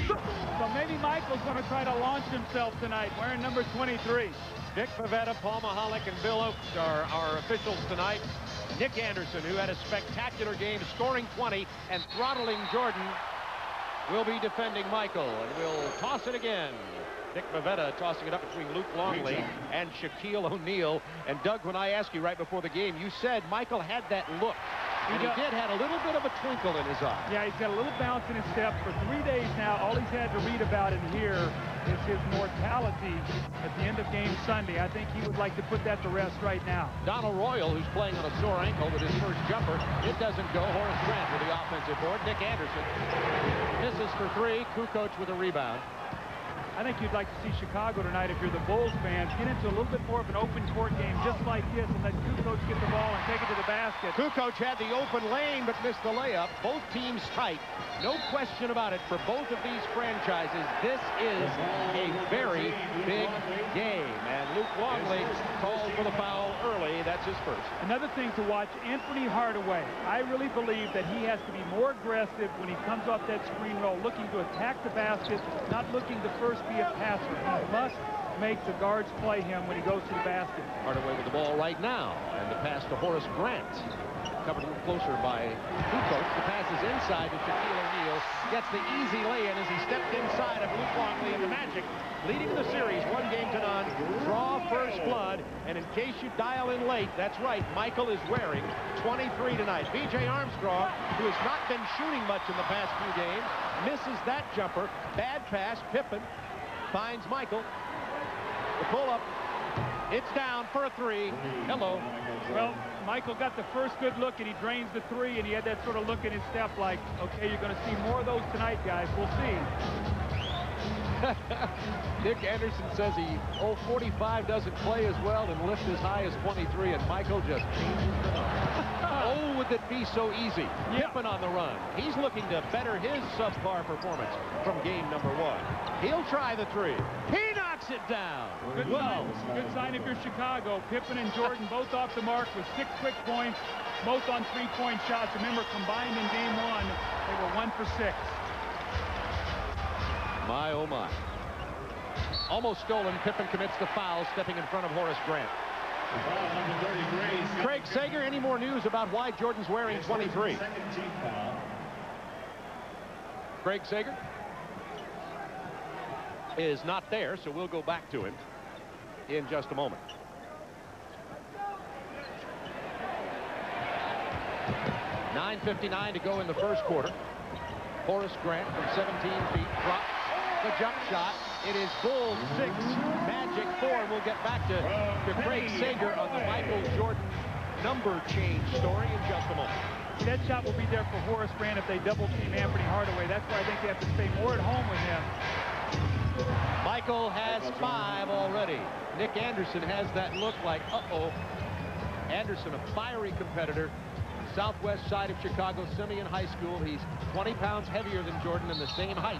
So maybe Michael's going to try to launch himself tonight, wearing number 23. Dick Pavetta, Paul Mahalik, and Bill Oakes are our officials tonight. Nick Anderson, who had a spectacular game, scoring 20 and throttling Jordan, will be defending Michael, and we'll toss it again. Dick Pavetta tossing it up between Luke Longley and Shaquille O'Neal. And Doug, when I asked you right before the game, you said Michael had that look. And he did, had a little bit of a twinkle in his eye. Yeah, he's got a little bounce in his step. For 3 days now, all he's had to read about and hear is his mortality at the end of game Sunday. I think he would like to put that to rest right now. Donald Royal, who's playing on a sore ankle with his first jumper. It doesn't go. Horace Grant with the offensive board. Nick Anderson misses for 3. Kukoc with a rebound. I think you'd like to see Chicago tonight, if you're the Bulls fans, get into a little bit more of an open court game just like this and let Kukoc get the ball and take it to the basket. Kukoc had the open lane but missed the layup. Both teams tight. No question about it for both of these franchises. This is a very big game. And Luke Longley calls for the foul early. That's his first. Another thing to watch, Anthony Hardaway. I really believe that he has to be more aggressive when he comes off that screen roll, looking to attack the basket, not looking to first be a passer. He must make the guards play him when he goes to the basket. Hardaway with the ball right now, and the pass to Horace Grant. Covered a little closer by Kukoc. The pass is inside to Shaquille O'Neal. Gets the easy lay-in as he stepped inside of Luke Longley, and the Magic leading the series 1-0. Draw first blood, and in case you dial in late, that's right, Michael is wearing 23 tonight. B.J. Armstrong, who has not been shooting much in the past few games, misses that jumper. Bad pass. Pippen finds Michael. The pull-up. It's down for a 3. Hello. Well, Michael got the first good look, and he drains the 3, and he had that sort of look in his step like, okay, you're going to see more of those tonight, guys. We'll see. Nick Anderson says 45 doesn't play as well and lift as high as 23, and Michael just changes the number. Would it be so easy? Yeah. Pippen on the run. He's looking to better his subpar performance from game number 1. He'll try the 3. He knocks it down. Good sign. Good sign if you're Chicago. Pippen and Jordan both off the mark with 6 quick points, both on 3-point shots. Remember, combined in game 1, they were 1 for 6. My, oh my. Almost stolen. Pippen commits the foul, stepping in front of Horace Grant. Craig Sager, any more news about why Jordan's wearing 23? Craig Sager is not there, so we'll go back to him in just a moment. .9:59 to go in the first quarter. Horace Grant from 17 feet drops the jump shot. It is Bulls 6, Magic 4. We'll get back to Craig Sager on the Michael Jordan number change story in just a moment. That shot will be there for Horace Grant if they double team Anthony Hardaway. That's why I think they have to stay more at home with him. Michael has 5 already. Nick Anderson has that look like, uh-oh. Anderson, a fiery competitor. Southwest side of Chicago, Simeon High School. He's 20 pounds heavier than Jordan and the same height.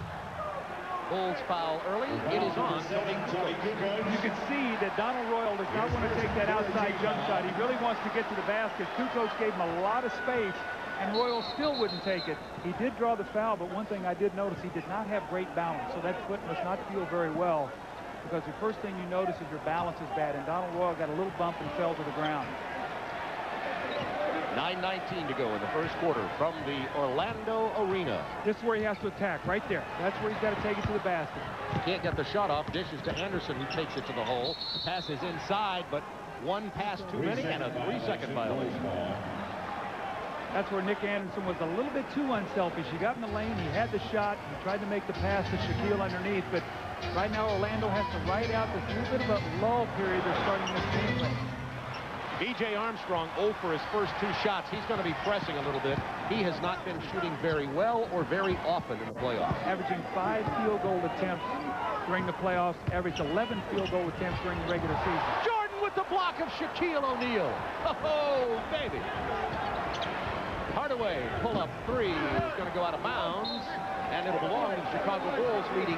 Bulls foul early. It is on. You can see that Donald Royal does not want to take that outside jump shot. He really wants to get to the basket. Kukoc gave him a lot of space, and Royal still wouldn't take it. He did draw the foul, but one thing I did notice, he did not have great balance, so that foot must not feel very well, because the first thing you notice is your balance is bad, and Donald Royal got a little bump and fell to the ground. 9:19 to go in the first quarter from the Orlando Arena. This is where he has to attack, right there. That's where he's got to take it to the basket. Can't get the shot off. Dishes to Anderson, who takes it to the hole. Passes inside, but one pass too many and a 3-second violation. That's where Nick Anderson was a little bit too unselfish. He got in the lane, he had the shot, he tried to make the pass to Shaquille underneath, but right now Orlando has to ride out this little bit of a lull period they're starting this game with. B.J. Armstrong 0 for his first 2 shots. He's going to be pressing a little bit. He has not been shooting very well or very often in the playoffs. Averaging 5 field goal attempts during the playoffs, averaged 11 field goal attempts during the regular season. Jordan with the block of Shaquille O'Neal. Oh, baby. Hardaway, pull-up 3. He's going to go out of bounds, and it'll belong to the Chicago Bulls, leading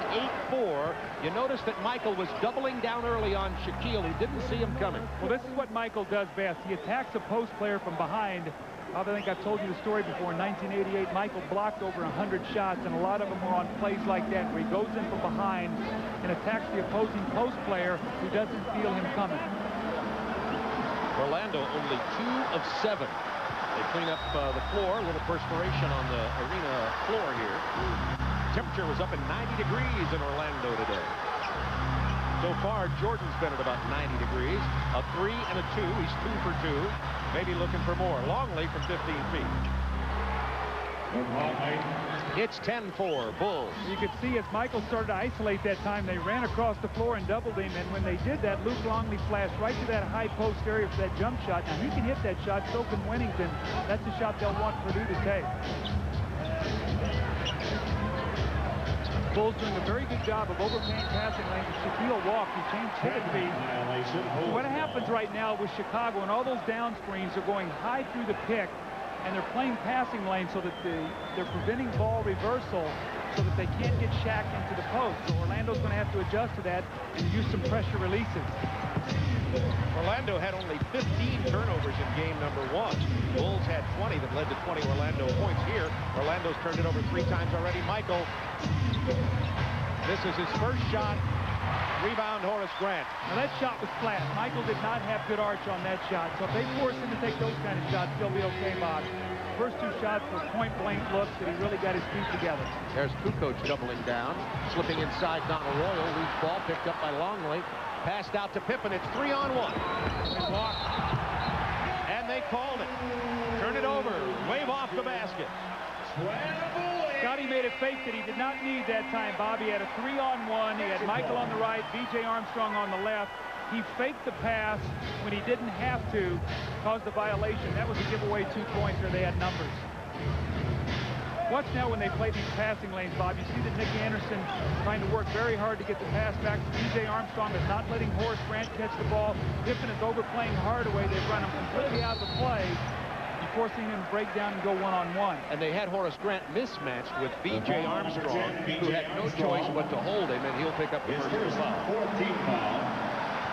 8-4. You notice that Michael was doubling down early on Shaquille. He didn't see him coming. Well, this is what Michael does best. He attacks a post player from behind I think I've told you the story before. In 1988, Michael blocked over 100 shots, and a lot of them were on plays like that, where he goes in from behind and attacks the opposing post player who doesn't feel him coming. Orlando only 2 of 7. They clean up the floor. A little perspiration on the arena floor here. Temperature was up at 90 degrees in Orlando today. So far, Jordan's been at about 90 degrees. A 3 and a 2. He's 2 for 2. Maybe looking for more. Longley from 15 feet. It's 10-4, Bulls. You could see as Michael started to isolate that time, they ran across the floor and doubled him. And when they did that, Luke Longley flashed right to that high post area for that jump shot. Now, he can hit that shot. So can Wennington. That's the shot they'll want Purdue to take. Bulls doing a very good job of overpaying passing lanes. Shaquille walked. He changed pivot feet. What happens right now with Chicago and all those down screens are going high through the pick, and they're playing passing lanes so that they're preventing ball reversal so that they can't get Shaq into the post. So Orlando's going to have to adjust to that and use some pressure releases. Orlando had only 15 turnovers in game number 1. Bulls had 20 that led to 20 Orlando points here. Orlando's turned it over 3 times already. Michael, this is his first shot. Rebound, Horace Grant. Now that shot was flat. Michael did not have good arch on that shot. So if they force him to take those kind of shots, he'll be okay, Bob. First 2 shots were point-blank looks that he really got his feet together. There's Kukoc doubling down, slipping inside Donald Royal. Loose ball picked up by Longley. Passed out to Pippen. It's 3-on-1. And they called it. Turn it over. Wave off the basket. Scotty made a fake that he did not need that time, Bob. He had a 3-on-1. He had Michael on the right, B.J. Armstrong on the left. He faked the pass when he didn't have to, caused the violation. That was a giveaway 2 points, or they had numbers. Watch now when they play these passing lanes, Bob. You see that Nick Anderson trying to work very hard to get the pass back. B.J. Armstrong is not letting Horace Grant catch the ball. Pippen is overplaying Hardaway. They've run him completely out of the play, forcing him to break down and go one-on-one. And they had Horace Grant mismatched with B.J. Armstrong, who had no choice but to hold him, and he'll pick up the first foul.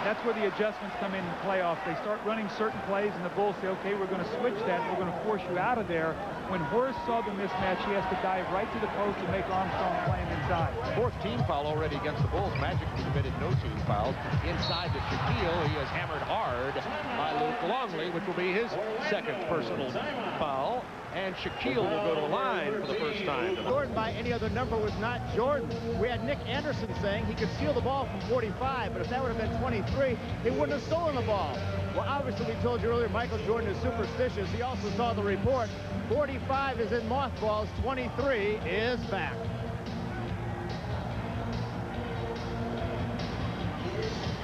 That's where the adjustments come in playoffs. They start running certain plays, and the Bulls say, okay, we're going to switch that. We're going to force you out of there. When Horace saw the mismatch, he has to dive right to the post and make Armstrong play him inside. 4th team foul already against the Bulls. Magic committed no team fouls. Inside to Shaquille, he is hammered hard by Luke Longley, which will be his 2nd personal foul. And Shaquille will go to the line for the first time tonight. Jordan by any other number was not Jordan. We had Nick Anderson saying he could steal the ball from 45, but if that would have been 23, he wouldn't have stolen the ball. Well, obviously, we told you earlier, Michael Jordan is superstitious. He also saw the report. 45 is in mothballs, 23 is back.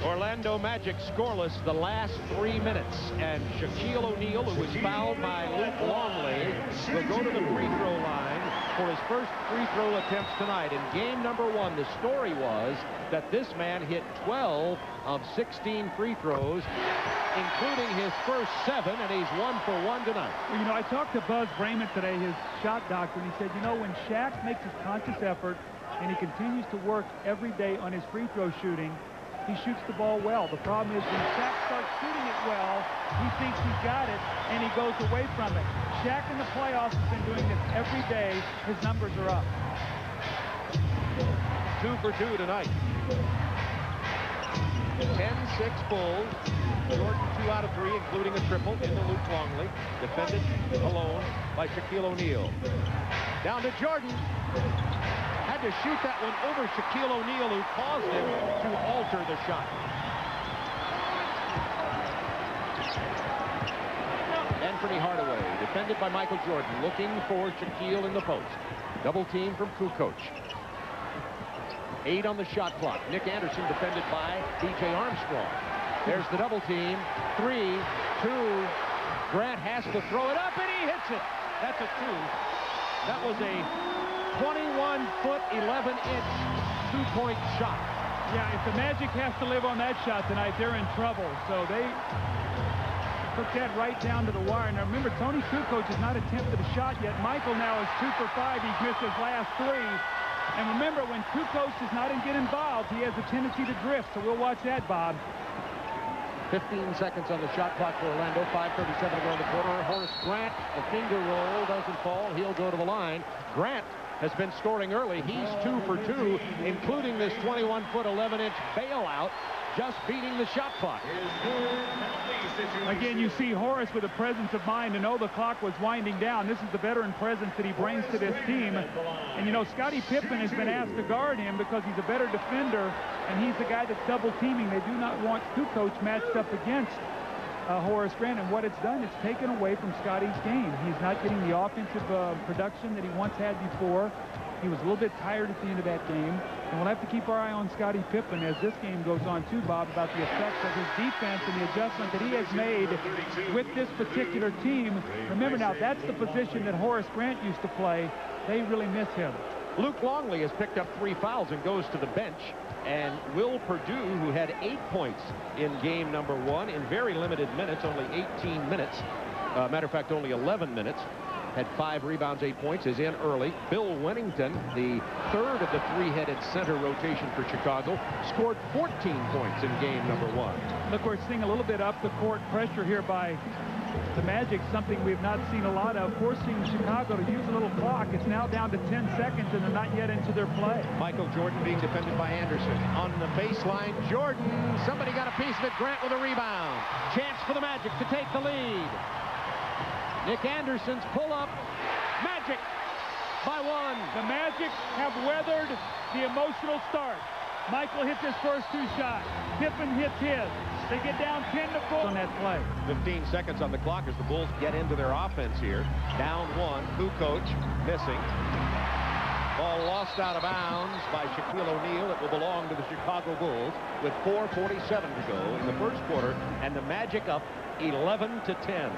Orlando Magic scoreless the last 3 minutes, and Shaquille O'Neal, who was fouled by Luke Longley, will go to the free throw line for his first free throw attempts tonight. In game number 1, the story was that this man hit 12 of 16 free throws, including his first 7, and he's 1 for 1 tonight. Well, you know, I talked to Buzz Brayman today, his shot doctor, and he said, you know, when Shaq makes his conscious effort and he continues to work every day on his free throw shooting, he shoots the ball well. The problem is when Shaq starts shooting it well, he thinks he's got it, and he goes away from it. Shaq in the playoffs has been doing this every day. His numbers are up. 2 for 2 tonight. 10-6 Bulls. Jordan 2 out of 3, including a triple into Luke Longley. Defended alone by Shaquille O'Neal. Down to Jordan. Had to shoot that one over Shaquille O'Neal, who caused him to alter the shot. Anthony Hardaway, defended by Michael Jordan, looking for Shaquille in the post. Double team from Kukoc. 8 on the shot clock. Nick Anderson defended by B.J. Armstrong. There's the double team. 3, 2. Grant has to throw it up, and he hits it. That's a 2. That was a 21-foot, 11-inch, 2-point shot. Yeah, if the Magic has to live on that shot tonight, they're in trouble. So they took that right down to the wire. Now, remember, Tony Kukoc has not attempted a shot yet. Michael now is 2 for 5. He's missed his last 3. And remember, when Kukoc does not get involved, he has a tendency to drift. So we'll watch that, Bob. 15 seconds on the shot clock for Orlando. 5:37 to go in the quarter. Horace Grant, the finger roll doesn't fall. He'll go to the line. Grant has been scoring early. He's 2 for 2, including this 21-foot, 11-inch bailout, just beating the shot clock. Again, you see Horace with a presence of mind to know the clock was winding down. This is the veteran presence that he brings to this team. And, you know, Scottie Pippen has been asked to guard him because he's a better defender, and he's the guy that's double teaming. They do not want Kukoc matched up against Horace Grant, and what it's done is taken away from Scottie's game. He's not getting the offensive production that he once had before. He was a little bit tired at the end of that game, and we'll have to keep our eye on Scottie Pippen as this game goes on too, Bob, about the effects of his defense and the adjustment that he has made with this particular team. Remember now, that's the position that Horace Grant used to play. They really miss him. Luke Longley has picked up 3 fouls and goes to the bench. And Will Perdue, who had 8 points in game number 1 in very limited minutes, only 18 minutes. Matter of fact, only 11 minutes. Had 5 rebounds, 8 points, is in early. Bill Wennington, the third of the 3-headed center rotation for Chicago, scored 14 points in game number 1. Look, we're seeing a little bit up the court pressure here by the Magic, something we've not seen a lot of, forcing Chicago to use a little clock. It's now down to 10 seconds, and they're not yet into their play. Michael Jordan being defended by Anderson. On the baseline, Jordan. Somebody got a piece of it. Grant with a rebound. Chance for the Magic to take the lead. Nick Anderson's pull-up. Magic by 1. The Magic have weathered the emotional start. Michael hits his first 2 shots. Pippen hits his. They get down 10-4 on that play. 15 seconds on the clock as the Bulls get into their offense here. Down 1. Kukoc missing. Ball lost out of bounds by Shaquille O'Neal. It will belong to the Chicago Bulls with 4:47 to go in the first quarter, and the Magic up 11-10.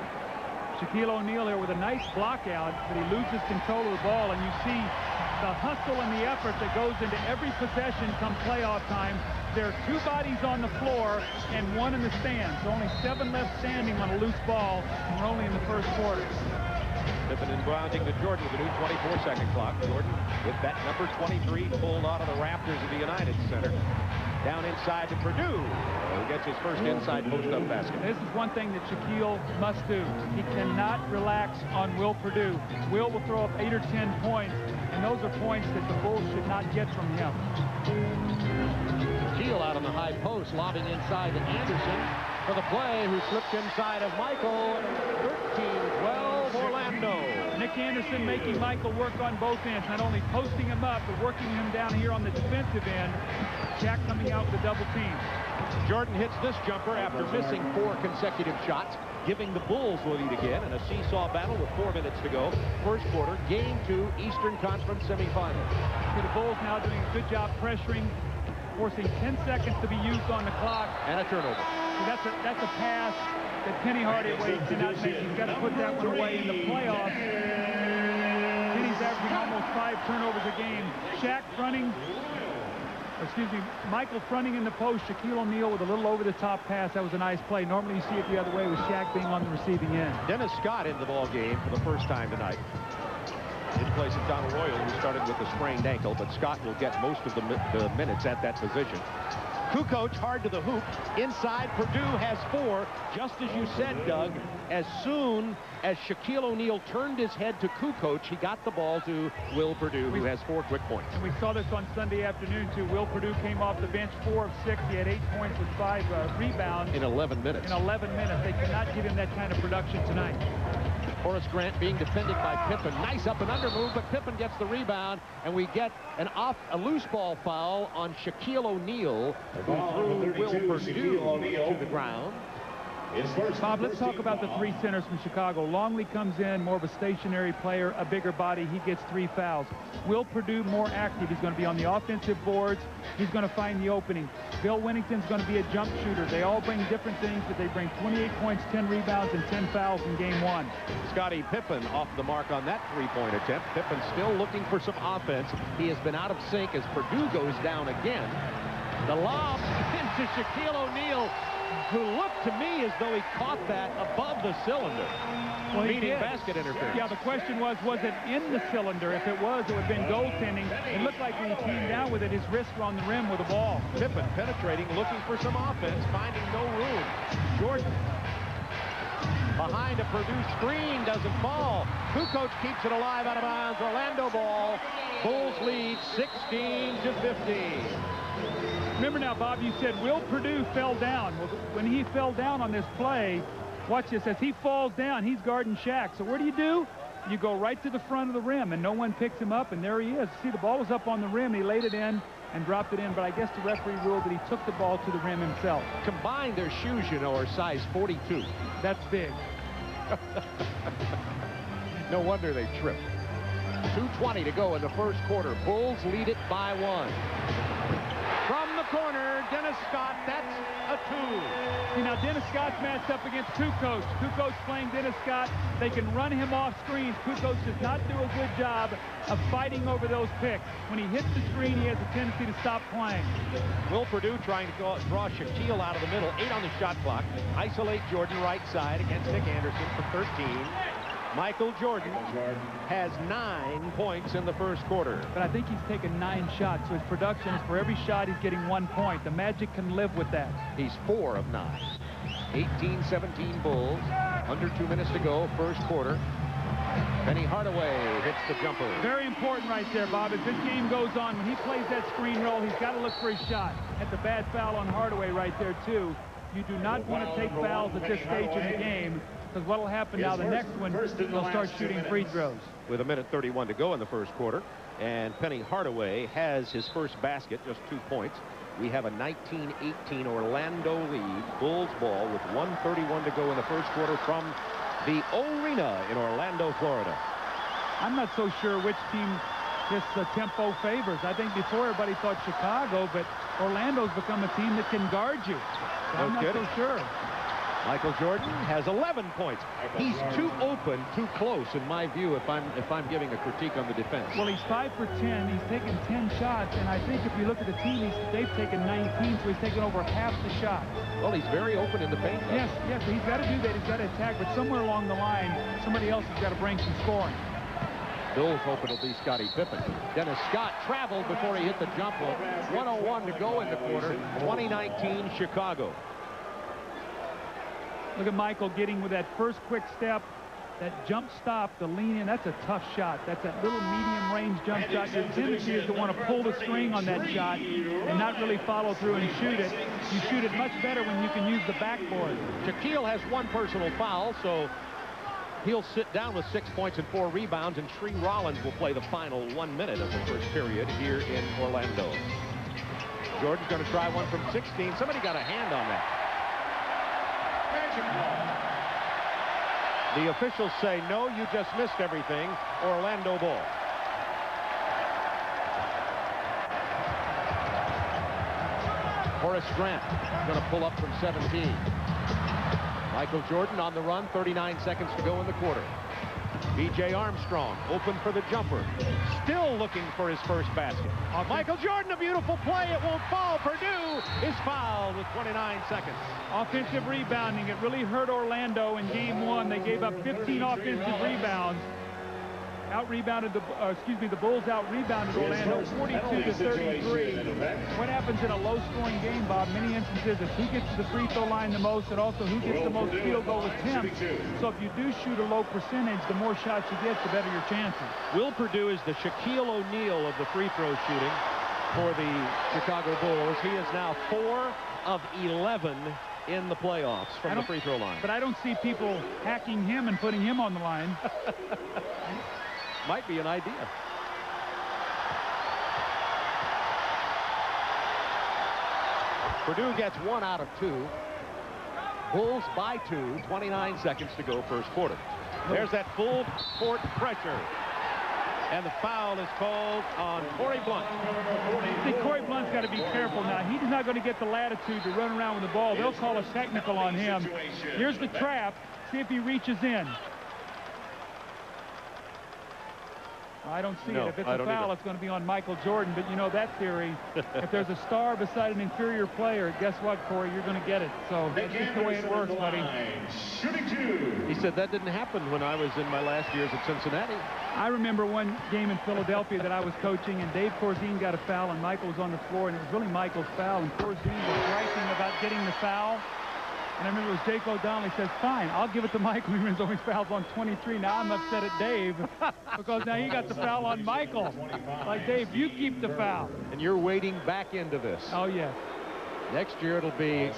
Shaquille O'Neal here with a nice block out, but he loses control of the ball, and you see the hustle and the effort that goes into every possession come playoff time. There are 2 bodies on the floor and 1 in the stands. Only 7 left standing on a loose ball, and we're only in the first quarter. Pippen inbounding to Jordan with a new 24-second clock. Jordan with that number 23 pulled out of the rafters of the United Center. Down inside to Perdue, who gets his first inside post-up basket. This is one thing that Shaquille must do. He cannot relax on Will Perdue. Will throw up 8 or 10 points, and those are points that the Bulls should not get from him. Shaquille out on the high post, lobbing inside to Anderson for the play, who slipped inside of Michael. 13-12 Orlando. Nick Anderson making Michael work on both ends, not only posting him up, but working him down here on the defensive end. Shaq coming out with a double team. Jordan hits this jumper after missing 4 consecutive shots, giving the Bulls the lead again in a seesaw battle with 4 minutes to go. First quarter, game 2, Eastern Conference semifinals. The Bulls now doing a good job pressuring, forcing 10 seconds to be used on the clock. And a turnover. So that's a pass that Penny Hardaway cannot make. He's got to put that one away in the playoffs. Penny's averaging almost 5 turnovers a game. Shaq fronting, Michael fronting in the post. Shaquille O'Neal with a little over-the-top pass. That was a nice play. Normally you see it the other way with Shaq being on the receiving end. Dennis Scott in the ball game for the first time tonight. In place of Donald Royal, who started with a sprained ankle, but Scott will get most of the minutes at that position. Kukoc hard to the hoop. Inside, Perdue has 4. Just as you said, Doug, as soon as Shaquille O'Neal turned his head to Kukoc, he got the ball to Will Perdue, who has 4 quick points. And we saw this on Sunday afternoon, too. Will Perdue came off the bench 4 of 6. He had 8 points with 5 rebounds. In 11 minutes. In 11 minutes. They cannot give him that kind of production tonight. Horace Grant being defended by Pippen. Nice up and under move, but Pippen gets the rebound, and we get a loose ball foul on Shaquille O'Neal, who threw Will Perdue to the ground. Bob, let's talk about the 3 centers from Chicago. Longley comes in, more of a stationary player, a bigger body. He gets 3 fouls. Will Perdue more active. He's going to be on the offensive boards. He's going to find the opening. Bill Wennington's going to be a jump shooter. They all bring different things, but they bring 28 points, 10 rebounds, and 10 fouls in game 1. Scottie Pippen off the mark on that 3-point attempt. Pippen still looking for some offense. He has been out of sync as Perdue goes down again. The lob into Shaquille O'Neal. who looked to me as though he caught that above the cylinder. Well, meaning basket interference. Yeah, the question was it in the cylinder? If it was, it would have been goaltending. It looked like when he came down with it, his wrists were on the rim with the ball. Pippen penetrating, looking for some offense, finding no room. Jordan behind a Purdue screen, doesn't fall. Kukoc keeps it alive out of bounds. Orlando ball. Bulls lead 16-15. Remember now, Bob, you said Will Purdue fell down. Well, when he fell down on this play, watch this. As he falls down, he's guarding Shaq. So what do? You go right to the front of the rim, and no one picks him up, and there he is. See, the ball was up on the rim. He laid it in and dropped it in, but I guess the referee ruled that he took the ball to the rim himself. Combined, their shoes, you know, are size 42. That's big. No wonder they tripped. 2:20 to go in the first quarter. Bulls lead it by 1. From the corner, Dennis Scott, that's a 2. You know, Dennis Scott's matched up against Kukoc. Kukoc playing Dennis Scott. They can run him off screens. Kukoc does not do a good job of fighting over those picks. When he hits the screen, he has a tendency to stop playing. Will Purdue trying to draw Shaquille out of the middle. 8 on the shot clock. Isolate Jordan right side against Nick Anderson for 13. Michael Jordan has 9 points in the first quarter. But I think he's taken 9 shots, so his production is for every shot he's getting 1 point. The Magic can live with that. He's 4 of 9. 18-17 Bulls. Under 2 minutes to go, first quarter. Penny Hardaway hits the jumper. Very important right there, Bob. As this game goes on, when he plays that screen roll, he's got to look for his shot. That's a bad foul on Hardaway right there, too. You do not want to take fouls at this stage in the game, because what will happen now, the next one, they'll start shooting free throws. With 1:31 to go in the first quarter, and Penny Hardaway has his first basket, just 2 points. We have a 19-18 Orlando lead. Bulls ball with 1:31 to go in the first quarter from the Arena in Orlando, Florida. I'm not so sure which team this tempo favors. I think before everybody thought Chicago, but Orlando's become a team that can guard you. So I'm not so sure. Michael Jordan has 11 points. He's too open, too close, in my view, if I'm giving a critique on the defense. Well, he's 5 for 10. He's taken 10 shots, and I think if you look at the team, they've taken 19, so he's taken over half the shot. Well, he's very open in the paint. Yes, he's got to do that. He's got to attack, but somewhere along the line, somebody else has got to bring some scoring. Bills hoping it'll be Scottie Pippen. Dennis Scott traveled before he hit the jump ball. 1:01 to go in the quarter. 2019 Chicago. Look at Michael getting with that first quick step, that jump stop, the lean in. That's a tough shot. That's that little medium range jump shot. Your tendency is to want to pull the string on that shot and not really follow through and shoot it. You shoot it much better when you can use the backboard. Shaquille has 1 personal foul, so he'll sit down with 6 points and 4 rebounds, and Tree Rollins will play the final 1 minute of the first period here in Orlando. Jordan's going to try one from 16. Somebody got a hand on that. The officials say, no, you just missed everything. Orlando ball. Horace Grant going to pull up from 17. Michael Jordan on the run, 39 seconds to go in the quarter. B.J. Armstrong open for the jumper. Still looking for his first basket. Michael Jordan, a beautiful play. It won't fall. Purdue is fouled with 29 seconds. Offensive rebounding. It really hurt Orlando in game 1. They gave up 15 offensive rebounds. The Bulls out-rebounded Orlando 42-33. What happens in a low-scoring game, Bob? Many instances is who gets to the free throw line the most, and also who gets the most field goal attempts. So if you do shoot a low percentage, the more shots you get, the better your chances. Will Purdue is the Shaquille O'Neal of the free throw shooting for the Chicago Bulls. He is now 4 of 11 in the playoffs from the free throw line. But I don't see people hacking him and putting him on the line. Might be an idea. Purdue gets 1 out of 2. Bulls by 2. 29 seconds to go first quarter. There's that full court pressure. And the foul is called on Corey Blunt. See, Corey Blunt's got to be careful now. He's not going to get the latitude to run around with the ball. They'll call a technical on him. Here's the trap. See if he reaches in. I don't see No, it. If it's I a don't foul, either. it's going to be on Michael Jordan. But you know that theory. If there's a star beside an inferior player, guess what, Corey? You're going to get it. So that's just the way it works, buddy. He said that didn't happen when I was in my last years at Cincinnati. I remember one game in Philadelphia that I was coaching, and Dave Corzine got a foul, and Michael was on the floor, and it was really Michael's foul, and Corzine was griping about getting the foul. And I remember it was Jake O'Donnell. He says, fine, I'll give it to Michael. He wins always fouls on 23. Now I'm upset at Dave because now he got the foul on Michael. Like, Dave, you keep the foul. And you're wading back into this. Oh, yes. Next year it'll be,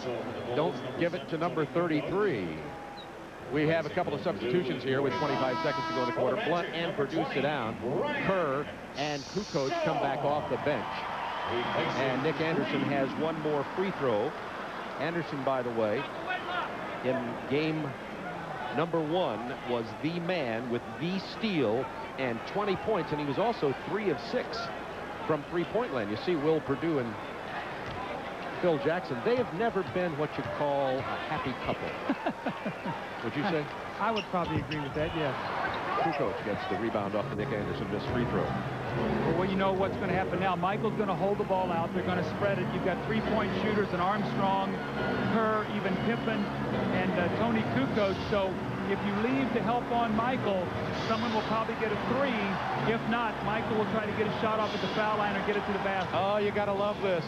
don't give it to number 33. We have a couple of substitutions here with 25 seconds to go in the quarter. Blunt and Purdue sit down. Kerr and Kukoc come back off the bench. And Nick Anderson has one more free throw. Anderson, by the way, in game number 1 was the man with the steal and 20 points, and he was also 3 of 6 from three-point land. You see Will Purdue and Phil Jackson, they have never been what you call a happy couple. Would you say? I would probably agree with that, yes. Kukoc gets the rebound off the Nick Anderson missed free throw. Well, you know what's going to happen now. Michael's going to hold the ball out. They're going to spread it. You've got three-point shooters and Armstrong, Kerr, even Pippen, and Tony Kukoc. So if you leave to help on Michael, someone will probably get a three. If not, Michael will try to get a shot off at the foul line or get it to the basket. Oh, you got to love this.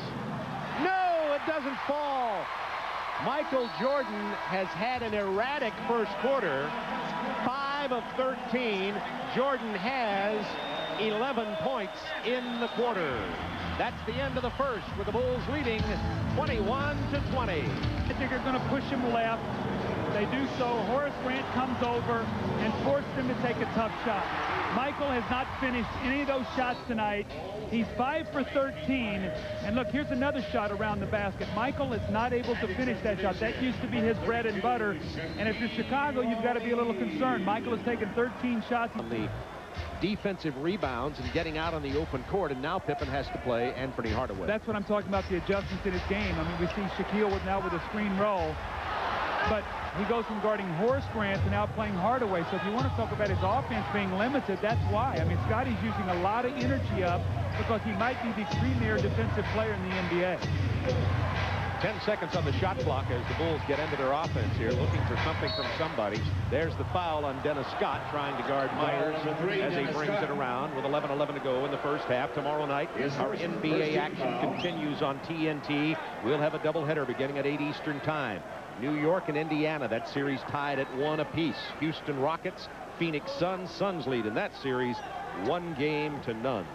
No, it doesn't fall. Michael Jordan has had an erratic first quarter. 5 of 13. Jordan has 11 points in the quarter. That's the end of the first, with the Bulls leading 21-20. I think they're going to push him left. They do so. Horace Grant comes over and forces him to take a tough shot. Michael has not finished any of those shots tonight. He's 5 for 13. And look, here's another shot around the basket. Michael is not able to finish that shot. That used to be his bread and butter. And if you're Chicago, you've got to be a little concerned. Michael has taken 13 shots. On the defensive rebounds and getting out on the open court, and now Pippen has to play Anthony Hardaway. That's what I'm talking about, the adjustments in his game. I mean, we see Shaquille now with a screen roll. But he goes from guarding Horace Grant to now playing Hardaway. So if you want to talk about his offense being limited, that's why. I mean, Scotty's using a lot of energy up because he might be the premier defensive player in the NBA. 10 seconds on the shot clock as the Bulls get into their offense here, looking for something from somebody. There's the foul on Dennis Scott, trying to guard Myers as he brings it around with 11:11 to go in the first half. Tomorrow night, our NBA action continues on TNT. We'll have a doubleheader beginning at 8 Eastern time. New York and Indiana, that series tied at 1 apiece. Houston Rockets, Phoenix Suns. Suns lead in that series 1-0.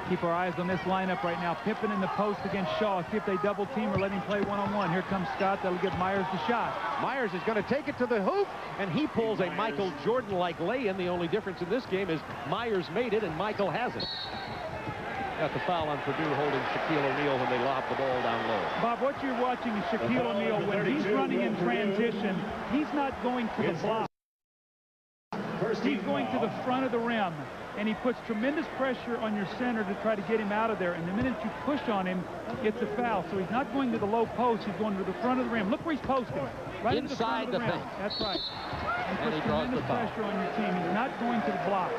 Keep our eyes on this lineup right now. Pippen in the post against Shaw. See if they double team or let him play one-on-one. Here comes Scott. That'll give Myers the shot. Myers is going to take it to the hoop, and he pulls a Michael Jordan-like lay-in. The only difference in this game is Myers made it and Michael hasn't. Got the foul on Purdue holding Shaquille O'Neal when they lob the ball down low. Bob, what you're watching is Shaquille O'Neal. When he's running in transition, he's not going to the block. He's going to the front of the rim, and he puts tremendous pressure on your center to try to get him out of there. And the minute you push on him, it's a foul. So he's not going to the low post. He's going to the front of the rim. Look where he's posting. Right into the front of the rim. Paint. That's right. And he draws the foul. Tremendous pressure on your team. He's not going to the block.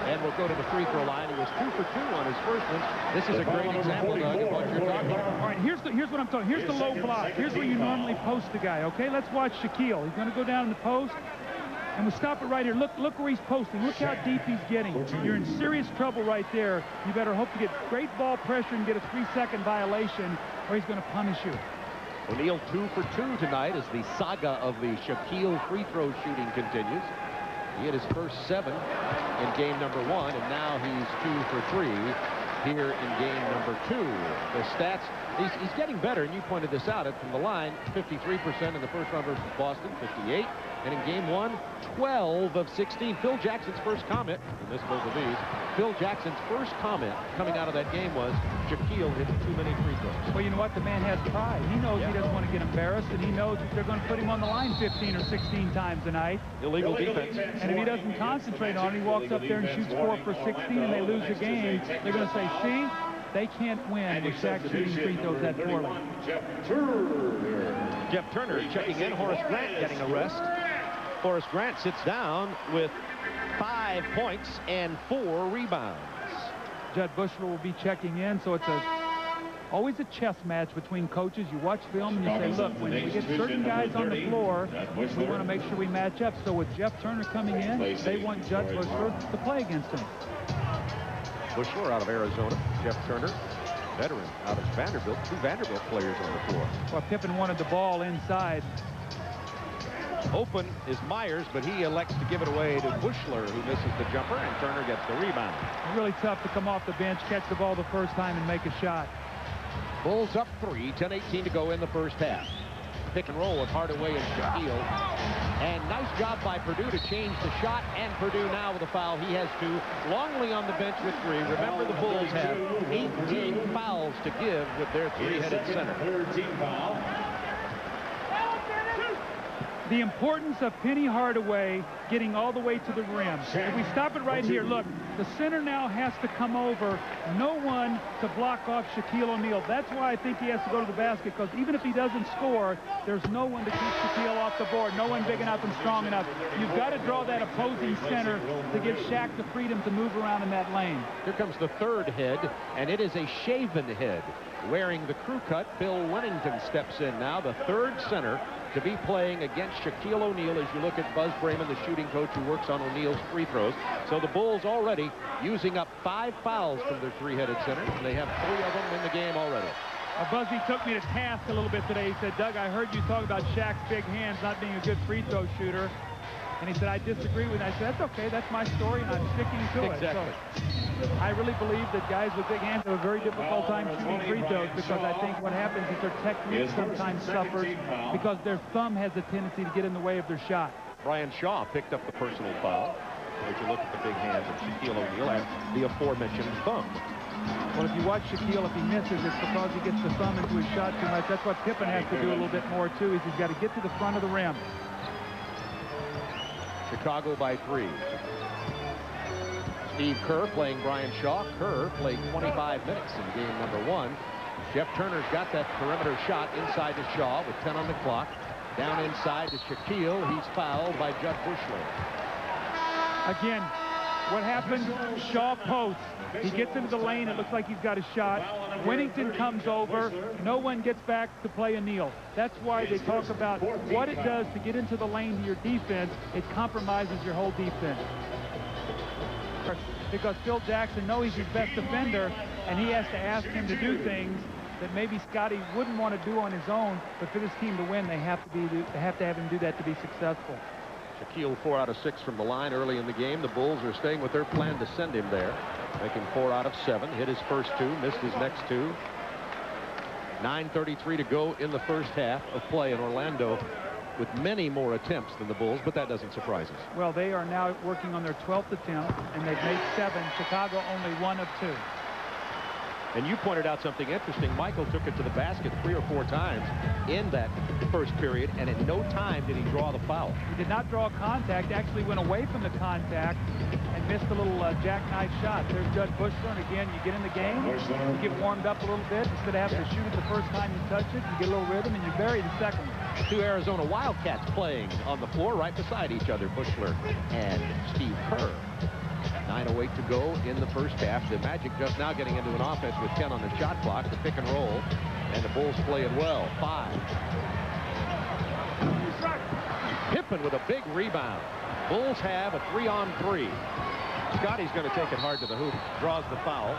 And we'll go to the free throw line. He was 2 for 2 on his first one. This is a great example, Doug, of what you're talking about. All right, here's what I'm talking. Here's the low block. Here's where you normally post the guy, okay? Let's watch Shaquille. He's going to go down in the post. And we'll stop it right here. Look where he's posting. Look how deep he's getting. You're in serious trouble right there. You better hope to get great ball pressure and get a 3-second violation, or he's going to punish you. O'Neal 2 for 2 tonight as the saga of the Shaquille free throw shooting continues. He had his first 7 in game number 1, and now he's 2 for 3 here in game number 2. The stats, he's getting better, and you pointed this out from the line. 53% in the first round versus Boston, 58. And in game 1, 12 of 16. Phil Jackson's first comment, and this both of these, Phil Jackson's first comment coming out of that game was, Shaquille hit too many free throws. Well, you know what? The man has pride. He knows he doesn't want to get embarrassed, and he knows that they're going to put him on the line 15 or 16 times tonight. Illegal defense. And if he doesn't concentrate on it, he walks up there and shoots 4 for 16, and they lose the game. They're going to say, see, they can't win with Shaq shooting free throws that poorly. Jeff Turner checking in. Horace Grant getting a rest. Horace Grant sits down with 5 points and 4 rebounds. Judd Bushler will be checking in, so it's always a chess match between coaches. You watch film and you say, look, when we get certain guys on the floor, we want to make sure we match up. So with Jeff Turner coming in, they want Judd Bushler to play against him. Bushler out of Arizona. Jeff Turner, veteran out of Vanderbilt. 2 Vanderbilt players on the floor. Well, Pippen wanted the ball inside. Open is Myers, but he elects to give it away to Bushler, who misses the jumper, and Turner gets the rebound. Really tough to come off the bench, catch the ball the first time, and make a shot. Bulls up 3, 10-18 to go in the first half. Pick and roll with Hardaway and Shaquille. And nice job by Purdue to change the shot, and Purdue now with a foul. He has 2. Longley on the bench with 3. Remember, the Bulls have 18 fouls to give with their 3-headed center. The importance of Penny Hardaway getting all the way to the rim. If we stop it right here, look, the center now has to come over. No one to block off Shaquille O'Neal. That's why I think he has to go to the basket, because even if he doesn't score, there's no one to keep Shaquille off the board. No one big enough and strong enough. You've got to draw that opposing center to give Shaq the freedom to move around in that lane. Here comes the 3rd head, and it is a shaven head. Wearing the crew cut, Bill Winnington steps in now, the 3rd center to be playing against Shaquille O'Neal, as you look at Buzz Brayman, the shooting coach who works on O'Neal's free throws. So the Bulls already using up 5 fouls from their 3-headed center, and they have 3 of them in the game already. Buzzy took me to task a little bit today. He said, Doug, I heard you talk about Shaq's big hands not being a good free throw shooter. And he said, I disagree with it. I said, that's okay. That's my story, and I'm sticking to it. Exactly. So I really believe that guys with big hands have a very difficult time shooting free throws, because I think what happens is their technique sometimes suffers because their thumb has a tendency to get in the way of their shot. Brian Shaw picked up the personal foul. As you look at the big hands of Shaquille O'Neal and the aforementioned thumb. Well, if you watch Shaquille, if he misses, it's because he gets the thumb into his shot too much. That's what Pippen has to do a little bit more, too, is he's got to get to the front of the rim. Chicago by 3. Steve Kerr playing Brian Shaw. Kerr played 25 minutes in game number 1. Jeff Turner's got that perimeter shot inside to Shaw with 10 on the clock. Down inside to Shaquille. He's fouled by Judd Bushler. Again, what happened? Shaw posts. He gets into the lane. It looks like he's got a shot. Winnington comes over. No one gets back to play O'Neal. That's why they talk about what it does to get into the lane to your defense. It compromises your whole defense. Because Phil Jackson knows he's his best defender, and he has to ask him to do things that maybe Scotty wouldn't want to do on his own. But for this team to win, they have to have him do that to be successful. Shaquille 4 out of 6 from the line early in the game. The Bulls are staying with their plan to send him there, making 4 out of 7. Hit his first 2, missed his next 2. 9:33 to go in the first half of play in Orlando, with many more attempts than the Bulls, but that doesn't surprise us. Well, they are now working on their 12th attempt, and they've made 7. Chicago only 1 of 2. And you pointed out something interesting. Michael took it to the basket 3 or 4 times in that first period, and at no time did he draw the foul. He did not draw contact, actually went away from the contact and missed a little jackknife shot. There's Judd Bushler, and again, you get in the game, you get warmed up a little bit. Instead of having to shoot it the first time you touch it, you get a little rhythm, and you bury the second one. 2 Arizona Wildcats playing on the floor right beside each other, Bushler and Steve Kerr. 9:08 to go in the first half. The Magic just now getting into an offense with 10 on the shot clock, the pick and roll, and the Bulls play it well. 5. Pippen with a big rebound. Bulls have a 3-on-3. Scotty's going to take it hard to the hoop, draws the foul,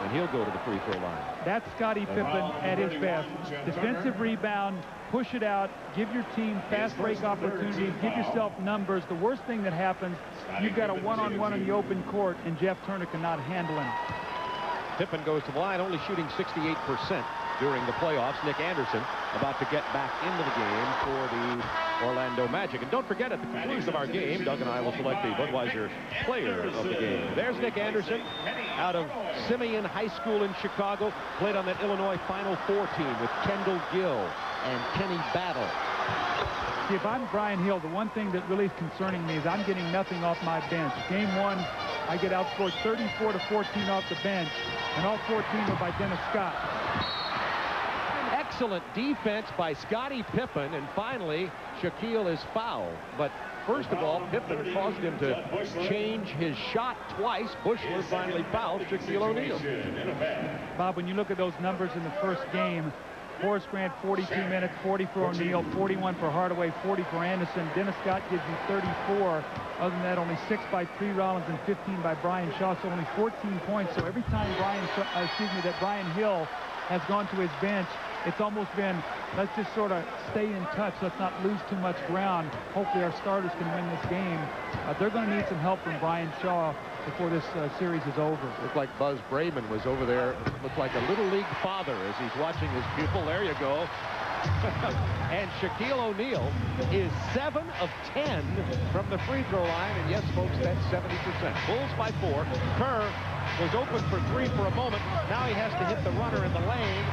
and he'll go to the free throw line. That's Scottie Pippen at his best. Defensive rebound, push it out, give your team fast break opportunities, give yourself numbers. The worst thing that happens, you've got a one-on-one in the open court, and Jeff Turner cannot handle him. Pippen goes to the line, only shooting 68% during the playoffs. Nick Anderson about to get back into the game for the Orlando Magic. And don't forget, at the conclusion of our game, Doug and I will select the Budweiser player of the game. There's Nick Anderson out of Simeon High School in Chicago. Played on that Illinois Final Four team with Kendall Gill and Kenny Battle. See, if I'm Brian Hill, the one thing that really is concerning me is I'm getting nothing off my bench. Game 1, I get outscored 34-14 off the bench, and all 14 were by Dennis Scott. Excellent defense by Scottie Pippen, and finally Shaquille is fouled. But First of all, Pippen caused him to change his shot twice. Bushler finally fouled Shaquille O'Neal. Bob, when you look at those numbers in the first game, Horace Grant 42 minutes, 40 for O'Neal, 41 for Hardaway, 40 for Anderson. Dennis Scott gives you 34. Other than that, only 6 by Tree Rollins and 15 by Brian Shaw, so only 14 points. So every time that Brian Hill has gone to his bench, it's almost been, let's just sort of stay in touch. Let's not lose too much ground. Hopefully our starters can win this game. They're going to need some help from Brian Shaw before this series is over. Looked like Buzz Brayman was over there. Looked like a little league father as he's watching his pupil. There you go. And Shaquille O'Neal is 7 of 10 from the free throw line. And yes, folks, that's 70%. Bulls by 4. Kerr was open for 3 for a moment. Now he has to hit the runner in the lane.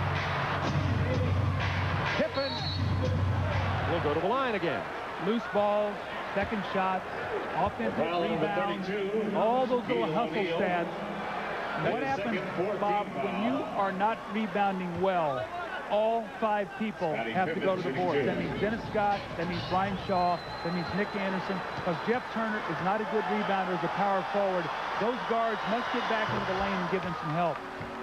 Pippen will go to the line again. Loose ball, second shot, offensive rebound, all those little hustle stats. What happens, Bob, when you are not rebounding well? All 5 people have to go to the board. That means Dennis Scott, that means Brian Shaw, that means Nick Anderson, because Jeff Turner is not a good rebounder as a power forward. Those guards must get back into the lane and give them some help.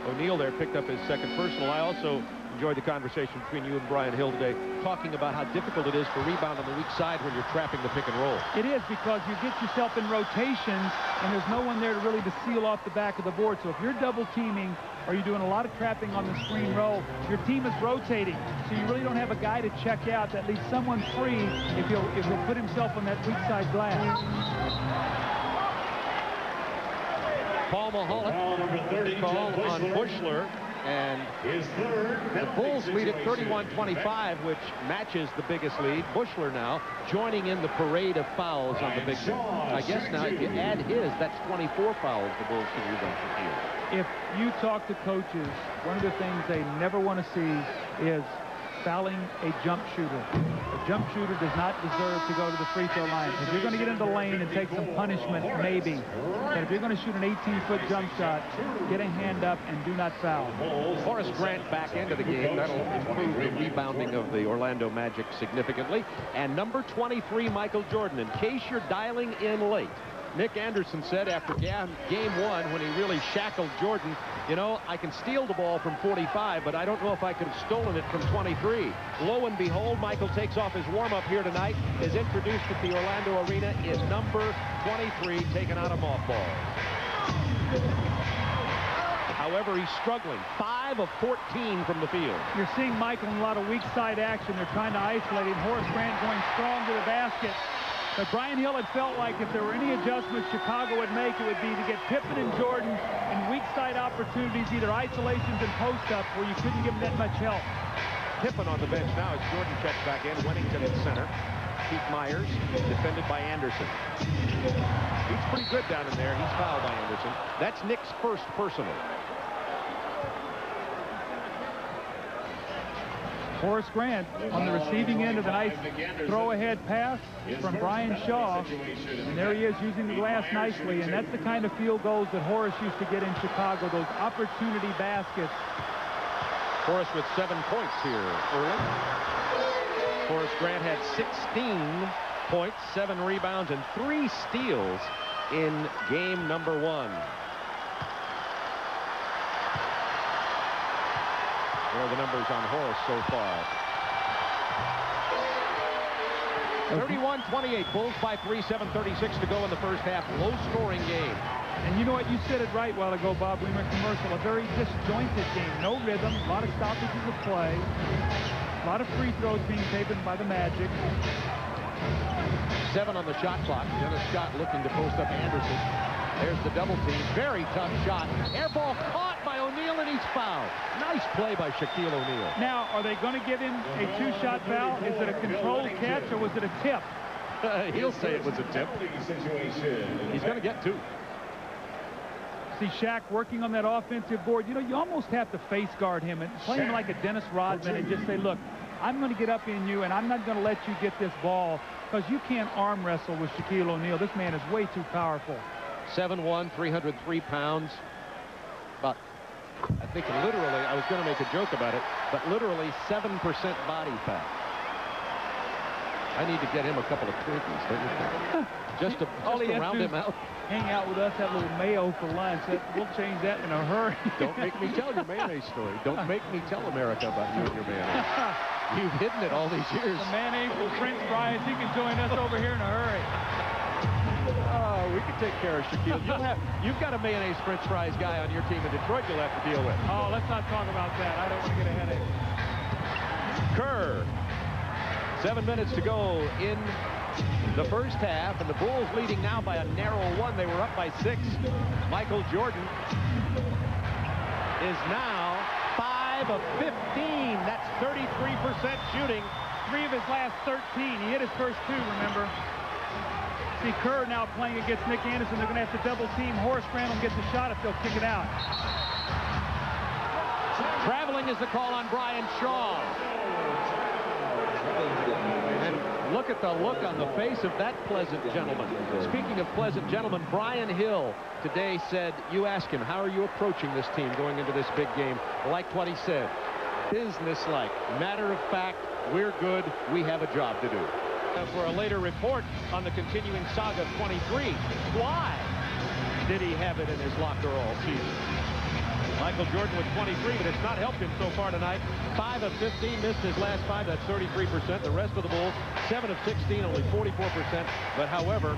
O'Neal there picked up his second personal. I also enjoyed the conversation between you and Brian Hill today, talking about how difficult it is to rebound on the weak side when you're trapping the pick and roll. It is, because you get yourself in rotations and there's no one there to really to seal off the back of the board. So if you're double teaming or you're doing a lot of trapping on the screen roll, your team is rotating. So you really don't have a guy to check out that leaves someone free if he'll put himself on that weak side glass. Paul Mahalik called on Bushler, and the Bulls lead at 31-25, which matches the biggest lead. Bushler now joining in the parade of fouls on the big man. I guess now if you add his, that's 24 fouls the Bulls can use on Shaquille. If you talk to coaches, one of the things they never want to see is fouling a jump shooter. A jump shooter does not deserve to go to the free throw line. If you're going to get into the lane and take some punishment, maybe. But if you're going to shoot an 18-foot jump shot, get a hand up and do not foul. Horace Grant back into the game. That'll improve the rebounding of the Orlando Magic significantly. And number 23, Michael Jordan. In case you're dialing in late, Nick Anderson said after game 1, when he really shackled Jordan, you know, I can steal the ball from 45, but I don't know if I could have stolen it from 23. Lo and behold, Michael takes off his warm-up here tonight, is introduced at the Orlando Arena, is number 23, taken out of mothballs. However, he's struggling. 5 of 14 from the field. You're seeing Michael in a lot of weak side action. They're trying to isolate him. Horace Grant going strong to the basket. But Brian Hill had felt like if there were any adjustments Chicago would make, it would be to get Pippen and Jordan in weak side opportunities, either isolations and post-ups, where you couldn't give them that much help. Pippen on the bench now as Jordan checks back in. Wennington in center. Keith Myers defended by Anderson. He's pretty good down in there. He's fouled by Anderson. That's Nick's first personal. Horace Grant on the receiving end of the nice throw-ahead pass from Brian Shaw. And there he is using the glass nicely. And that's the kind of field goals that Horace used to get in Chicago, those opportunity baskets. Horace with 7 points here early. Horace Grant had 16 points, 7 rebounds, and 3 steals in game number 1. What are the numbers on Horace so far? 31-28. Bulls by 3, 7:36 to go in the first half. Low-scoring game. And you know what? You said it right while ago, Bob. We went commercial. A very disjointed game. No rhythm. A lot of stoppages of play. A lot of free throws being taken by the Magic. 7 on the shot clock. Dennis Scott looking to post up Anderson. There's the double team. Very tough shot. Air ball caught by O'Neal, and he's fouled. Nice play by Shaquille O'Neal. Now, are they going to give him a 2-shot foul? Is it a controlled catch, or was it a tip? He'll say it was a tip. He's going to get 2. See Shaq working on that offensive board. You know, you almost have to face guard him and play him like a Dennis Rodman and just say, look, I'm going to get up in you, and I'm not going to let you get this ball, because you can't arm wrestle with Shaquille O'Neal. This man is way too powerful. 7'1", 303 pounds. But I think literally, I was going to make a joke about it, but literally 7% body fat. I need to get him a couple of Twinkies, don't you think? just to round him out. Hang out with us, have a little mayo for lunch. We'll change that in a hurry. Don't make me tell your mayonnaise story. Don't make me tell America about you and your mayonnaise. You've hidden it all these years. The mayonnaise and French fries, he can join us over here in a hurry. Oh, we can take care of Shaquille. You've got a mayonnaise French fries guy on your team in Detroit you'll have to deal with. Oh, let's not talk about that. I don't want to get a headache. Kerr. 7 minutes to go in the first half, and the Bulls leading now by a narrow one. They were up by 6. Michael Jordan is now 5 of 15. That's 33% shooting. 3 of his last 13. He hit his first 2, remember? See Kerr now playing against Nick Anderson. They're going to have to double team. Horace Randall gets a shot if they'll kick it out. Traveling is the call on Brian Shaw. And look at the look on the face of that pleasant gentleman. Speaking of pleasant gentlemen, Brian Hill today said, you ask him, how are you approaching this team going into this big game? Like what he said, business-like, matter of fact, we're good, we have a job to do. For a later report on the continuing saga of 23, why did he have it in his locker all season? Michael Jordan with 23, but it's not helped him so far tonight. 5 of 15, missed his last 5. That's 33%. The rest of the Bulls, 7 of 16, only 44%. But however,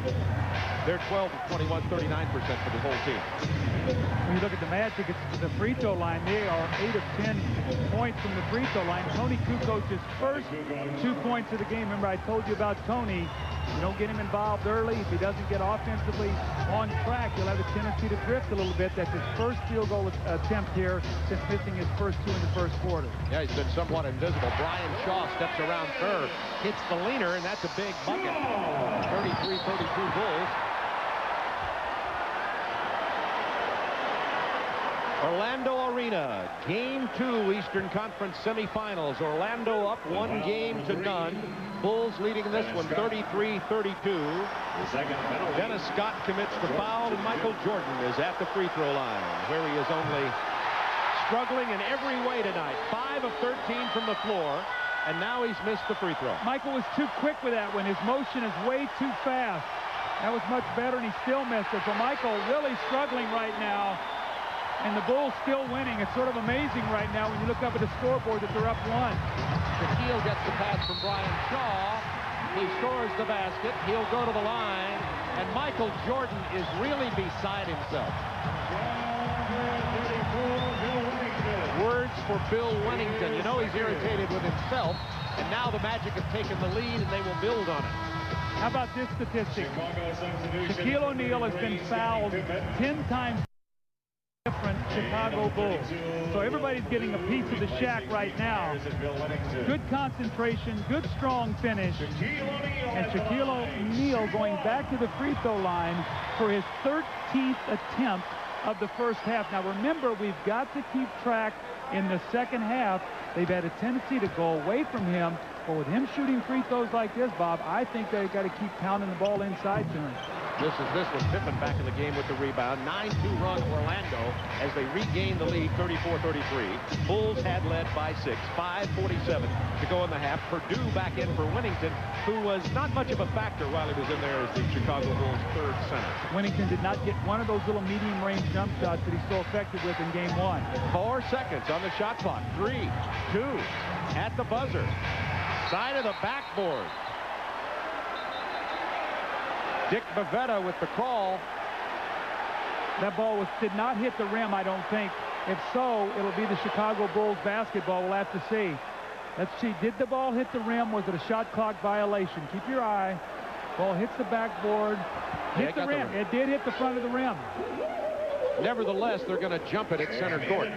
they're 12 of 21, 39% for the whole team. When you look at the Magic, it's the free throw line. They are 8 of 10 points from the free throw line. Tony Kukoc's first 2 points of the game. Remember, I told you about Tony. You don't get him involved early. If he doesn't get offensively on track, he'll have a tendency to drift a little bit. That's his first field goal attempt here since missing his first 2 in the first quarter. Yeah, he's been somewhat invisible. Brian Shaw steps around Kerr, hits the leaner, and that's a big bucket. 33-32 Bulls. Orlando Arena, Game 2, Eastern Conference semifinals. Orlando up 1 game to none. Bulls leading this one 33-32. Dennis Scott commits the foul, and Michael Jordan is at the free throw line, where he is only struggling in every way tonight. 5 of 13 from the floor, and now he's missed the free throw. Michael was too quick with that one. His motion is way too fast. That was much better, and he still missed it. So Michael really struggling right now. And the Bulls still winning. It's sort of amazing right now when you look up at the scoreboard that they're up 1. Shaquille gets the pass from Brian Shaw. He scores the basket. He'll go to the line. And Michael Jordan is really beside himself. Words for Bill Wennington. You know he's irritated with himself. And now the Magic have taken the lead, and they will build on it. How about this statistic? Shaquille O'Neal has been fouled 10 times. Different Chicago Bulls. So everybody's getting a piece of the Shaq right now. Good concentration, good strong finish. And Shaquille O'Neal going back to the free throw line for his 13th attempt of the first half. Now remember, we've got to keep track in the second half. They've had a tendency to go away from him. But with him shooting free throws like this, Bob, I think they've got to keep pounding the ball inside to him. This one. Pippen back in the game with the rebound. 9-2 run Orlando as they regain the lead 34-33. Bulls had led by 6. 5:47 to go in the half. Purdue back in for Wennington, who was not much of a factor while he was in there as the Chicago Bulls' third center. Wennington did not get one of those little medium-range jump shots that he's so effective with in game 1. 4 seconds on the shot clock. 3, 2, at the buzzer. Side of the backboard. Dick Bavetta with the call. That ball did not hit the rim, I don't think. If so, it'll be the Chicago Bulls basketball. We'll have to see. Let's see. Did the ball hit the rim? Was it a shot clock violation? Keep your eye. Ball hits the backboard. Hit the rim. It did hit the front of the rim. Nevertheless, they're going to jump it at center court.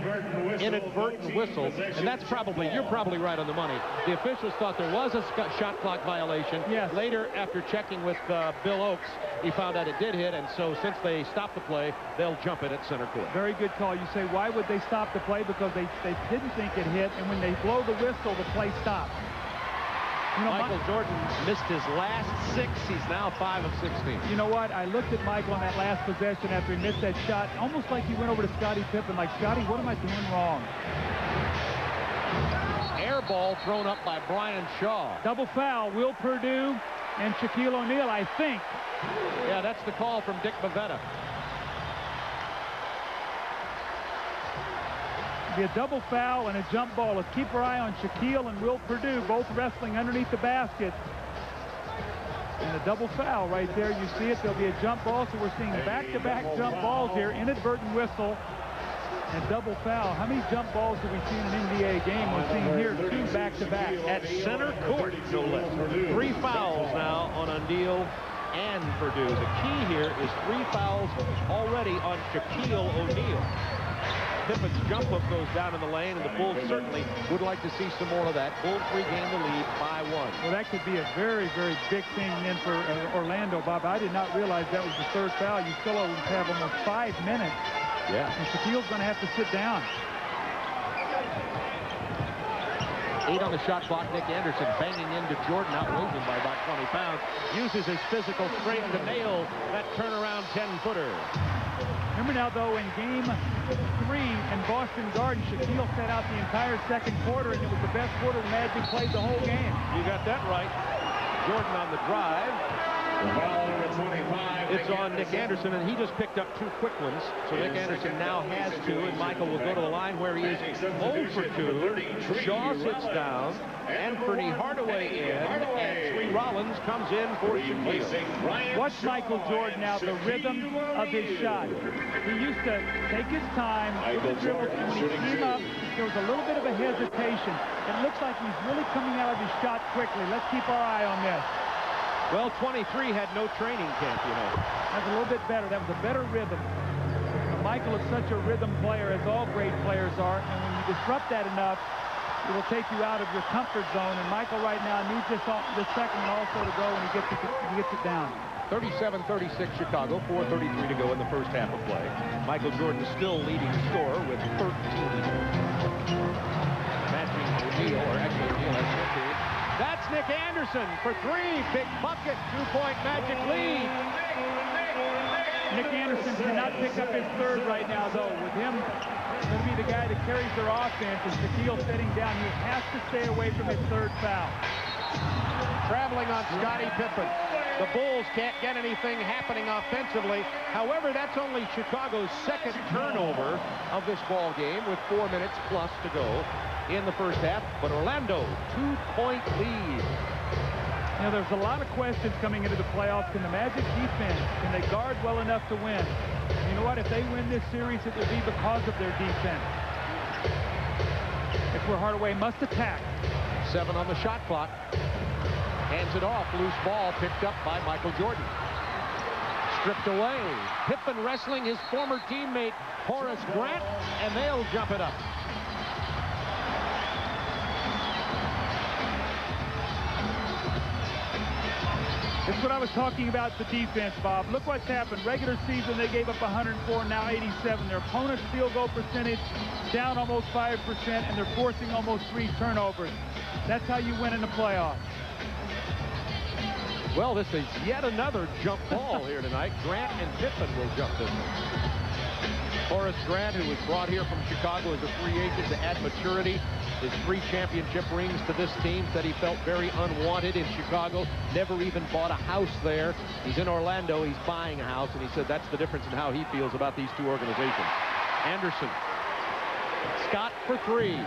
Inadvertent whistle, and that's you're probably right on the money. The officials thought there was a shot clock violation. Yes. Later, after checking with Bill Oakes, he found out it did hit, and so since they stopped the play, they'll jump it at center court. Very good call. You say, why would they stop the play? Because they didn't think it hit, and when they blow the whistle, the play stops. You know, Michael Jordan missed his last 6. He's now 5 of 16. You know what? I looked at Michael on that last possession after he missed that shot, almost like he went over to Scottie Pippen, like, Scottie, what am I doing wrong? Air ball thrown up by Brian Shaw. Double foul, Will Perdue and Shaquille O'Neal, I think. Yeah, that's the call from Dick Bavetta. Be a double foul and a jump ball. Let's keep our eye on Shaquille and Will Perdue, both wrestling underneath the basket. And a double foul right there. You see it. There'll be a jump ball. So we're seeing back-to-back jump balls here. Inadvertent whistle and double foul. How many jump balls do we see in an NBA game? We're seeing here 2 back-to-back. At center court, no less. 3 fouls now on O'Neal and Perdue. The key here is 3 fouls already on Shaquille O'Neal. Pippen's jump hook goes down in the lane, and the Bulls certainly would like to see some more of that. Bulls regain the lead by 1. Well, that could be a very, very big thing then for Orlando, Bob. I did not realize that was the 3rd foul. You still have almost 5 minutes. Yeah. And Shaquille's going to have to sit down. 8 on the shot clock. Nick Anderson banging into Jordan, outweighs him by about 20 pounds. Uses his physical strength to nail that turnaround 10-footer. Remember now, though, in Game 3 in Boston Garden, Shaquille set out the entire 2nd quarter, and it was the best quarter the Magic played the whole game. You got that right. Jordan on the drive. It's on Nick Anderson, and he just picked up 2 quick ones. So Nick Anderson now has 2, and Michael will go to the line where he is 0 for 2. Shaw sits down, Anthony Hardaway in, and Sweet Rollins comes in for Shaquille. Watch Michael Jordan now, the rhythm of his shot. He used to take his time, get the dribble, and when he came up, there was a little bit of a hesitation. It looks like he's really coming out of his shot quickly. Let's keep our eye on this. Well, 23 had no training camp, you know. That's a little bit better. That was a better rhythm. Michael is such a rhythm player, as all great players are, and when you disrupt that enough, it will take you out of your comfort zone. And Michael right now needs this second one also to go when he gets it down. 37-36 Chicago, 4:33 to go in the first half of play. Michael Jordan still leading the score with 13. Matching O'Neal, or actually O'Neal has 15. That's Nick Anderson for 3. Big bucket, 2-point Magic lead. Nick Anderson cannot pick up his 3rd right now, though. With him going to be the guy that carries their offense, and Shaquille sitting down. He has to stay away from his 3rd foul. Traveling on Scottie Pippen. The Bulls can't get anything happening offensively. However, that's only Chicago's 2nd turnover of this ball game with 4 minutes plus to go in the first half. But Orlando, 2-point lead. You know, there's a lot of questions coming into the playoffs. Can the Magic defense, can they guard well enough to win? You know what? If they win this series, it will be because of their defense. It's where Hardaway must attack. 7 on the shot clock. Hands it off. Loose ball picked up by Michael Jordan. Stripped away. Pippen wrestling his former teammate Horace Grant, and they'll jump it up. It's what I was talking about, the defense, Bob. Look what's happened. Regular season, they gave up 104, now 87. Their opponent's field goal percentage down almost 5%, and they're forcing almost 3 turnovers. That's how you win in the playoffs. Well, this is yet another jump ball here tonight. Grant and Pippen will jump this one. Horace Grant, who was brought here from Chicago as a free agent to add maturity, his 3 championship rings to this team, said he felt very unwanted in Chicago, never even bought a house there. He's in Orlando, he's buying a house, and he said that's the difference in how he feels about these 2 organizations. Anderson, Scott for 3.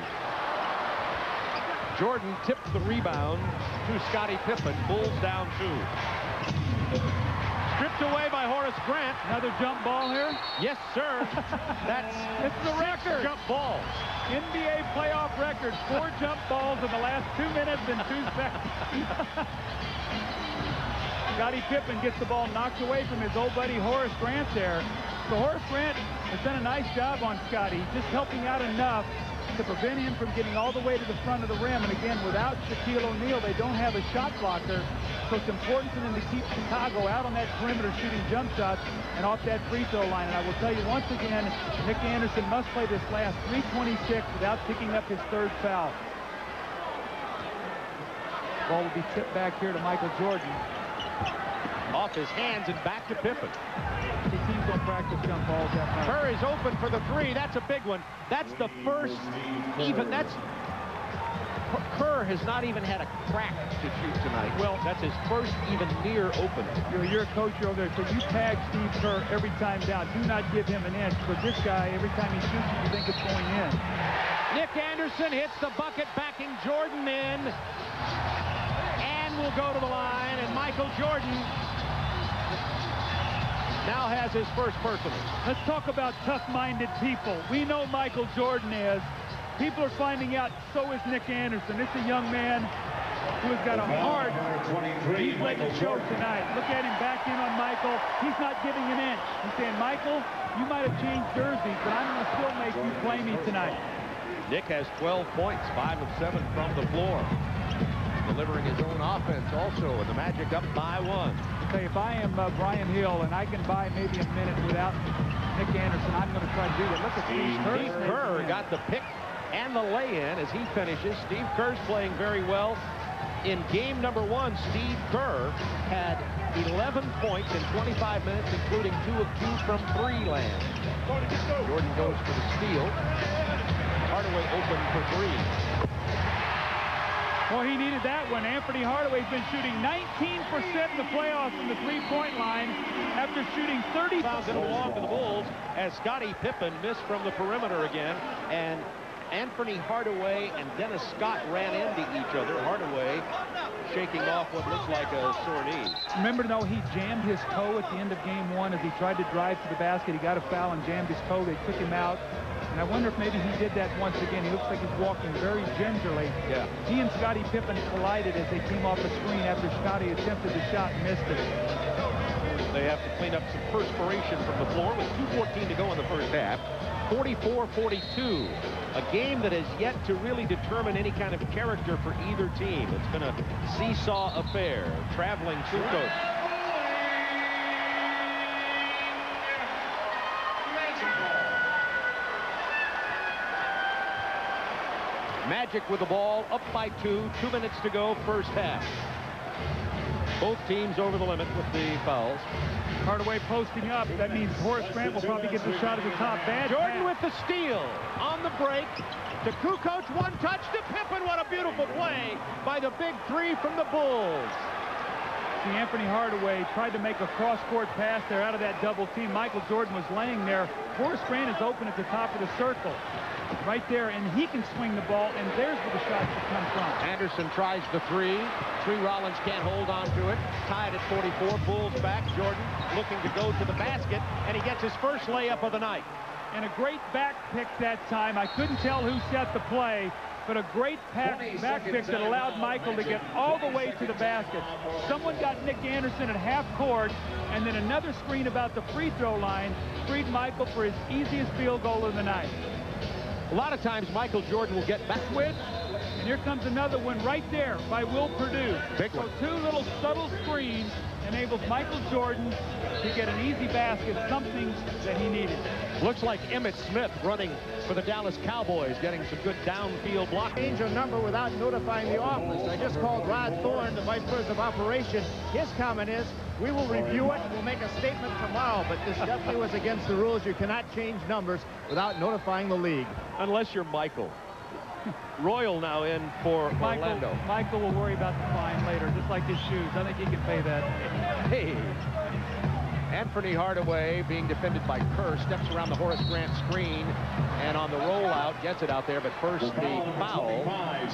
Jordan tipped the rebound to Scottie Pippen. Bulls down 2. Stripped away by Horace Grant. Another jump ball here? Yes, sir. It's the record. Jump balls. NBA playoff record. 4 jump balls in the last 2 minutes and 2 seconds. Scottie Pippen gets the ball knocked away from his old buddy Horace Grant there. So Horace Grant has done a nice job on Scottie, just helping out enough to prevent him from getting all the way to the front of the rim. And again, without Shaquille O'Neal, they don't have a shot blocker. So it's important for them to keep Chicago out on that perimeter shooting jump shots and off that free throw line. And I will tell you once again, Nick Anderson must play this last 3:26 without picking up his 3rd foul. Ball will be tipped back here to Michael Jordan. Off his hands and back to Pippen. The teams don't practice jump balls that much. Curry's open for the 3. That's a big one. That's the first even. That's Kerr has not even had a crack to shoot tonight. Well, that's his first even near opening. You're a coach over there, so you tag Steve Kerr every time down. Do not give him an inch, but this guy, every time he shoots it, you think it's going in. Nick Anderson hits the bucket, backing Jordan in, and will go to the line, and Michael Jordan now has his first personal. Let's talk about tough-minded people. We know Michael Jordan is. People are finding out so is Nick Anderson. It's a young man who has got a heart. He's letting it show tonight. Look at him back in on Michael. He's not giving an inch. He's saying, Michael, you might have changed jerseys, but I'm going to still make you play me tonight. Nick has 12 points, 5 of 7 from the floor. Delivering his own offense also, and the Magic up by 1. Okay, if I am Brian Hill and I can buy maybe a minute without Nick Anderson, I'm going to try to do that. Look at Steve Kerr got the pick and the lay-in as he finishes. Steve Kerr's playing very well. In game number 1, Steve Kerr had 11 points in 25 minutes, including 2 of 2 from 3 land. Jordan goes for the steal. Hardaway open for 3. Well, he needed that one. Anthony Hardaway's been shooting 19% in the playoffs from the three-point line after shooting 30. It along to the Bulls as Scottie Pippen missed from the perimeter again, and Anthony Hardaway and Dennis Scott ran into each other. Hardaway shaking off what looks like a sore knee. Remember, though, he jammed his toe at the end of game 1 as he tried to drive to the basket. He got a foul and jammed his toe. They took him out. And I wonder if maybe he did that once again. He looks like he's walking very gingerly. Yeah. He and Scottie Pippen collided as they came off the screen after Scottie attempted the shot and missed it. They have to clean up some perspiration from the floor with 2:14 to go in the first half. 44-42. A game that has yet to really determine any kind of character for either team. It's been a seesaw affair. Traveling two-coach. Magic with the ball, up by 2. 2 minutes to go, first half. Both teams over the limit with the fouls. Hardaway posting up. That means Horace Grant will probably get the shot at the top. Bad Jordan pass. with the steal on the break to Kukoc. One touch to Pippen. What a beautiful play by the big 3 from the Bulls. See, Anthony Hardaway tried to make a cross-court pass there out of that double team. Michael Jordan was laying there. Horace Grant is open at the top of the circle. Right there, and he can swing the ball, and there's where the shot should come from. Anderson tries the 3. Rollins can't hold on to it. Tied at 44. Bulls back. Jordan looking to go to the basket, and he gets his first layup of the night. And a great back pick that time. I couldn't tell who set the play, but a great back pick that allowed Michael to get all the way to the basket. Someone got Nick Anderson at half court, and then another screen about the free throw line freed Michael for his easiest field goal of the night. A lot of times Michael Jordan will get back. Switch, and here comes another one right there by Will Perdue. So 2 little subtle screens enables Michael Jordan to get an easy basket, something that he needed. Looks like Emmitt Smith running for the Dallas Cowboys, getting some good downfield block. Change a number without notifying the office. I just called Rod Thorne, the Vice President of Operations. His comment is, we will review it and we'll make a statement tomorrow, but this definitely was against the rules. You cannot change numbers without notifying the league. Unless you're Michael. Royal now in for Orlando. Michael will worry about the fine later, just like his shoes. I think he can pay that. Hey. Anthony Hardaway being defended by Kerr, steps around the Horace Grant screen, and on the rollout gets it out there, but first the foul.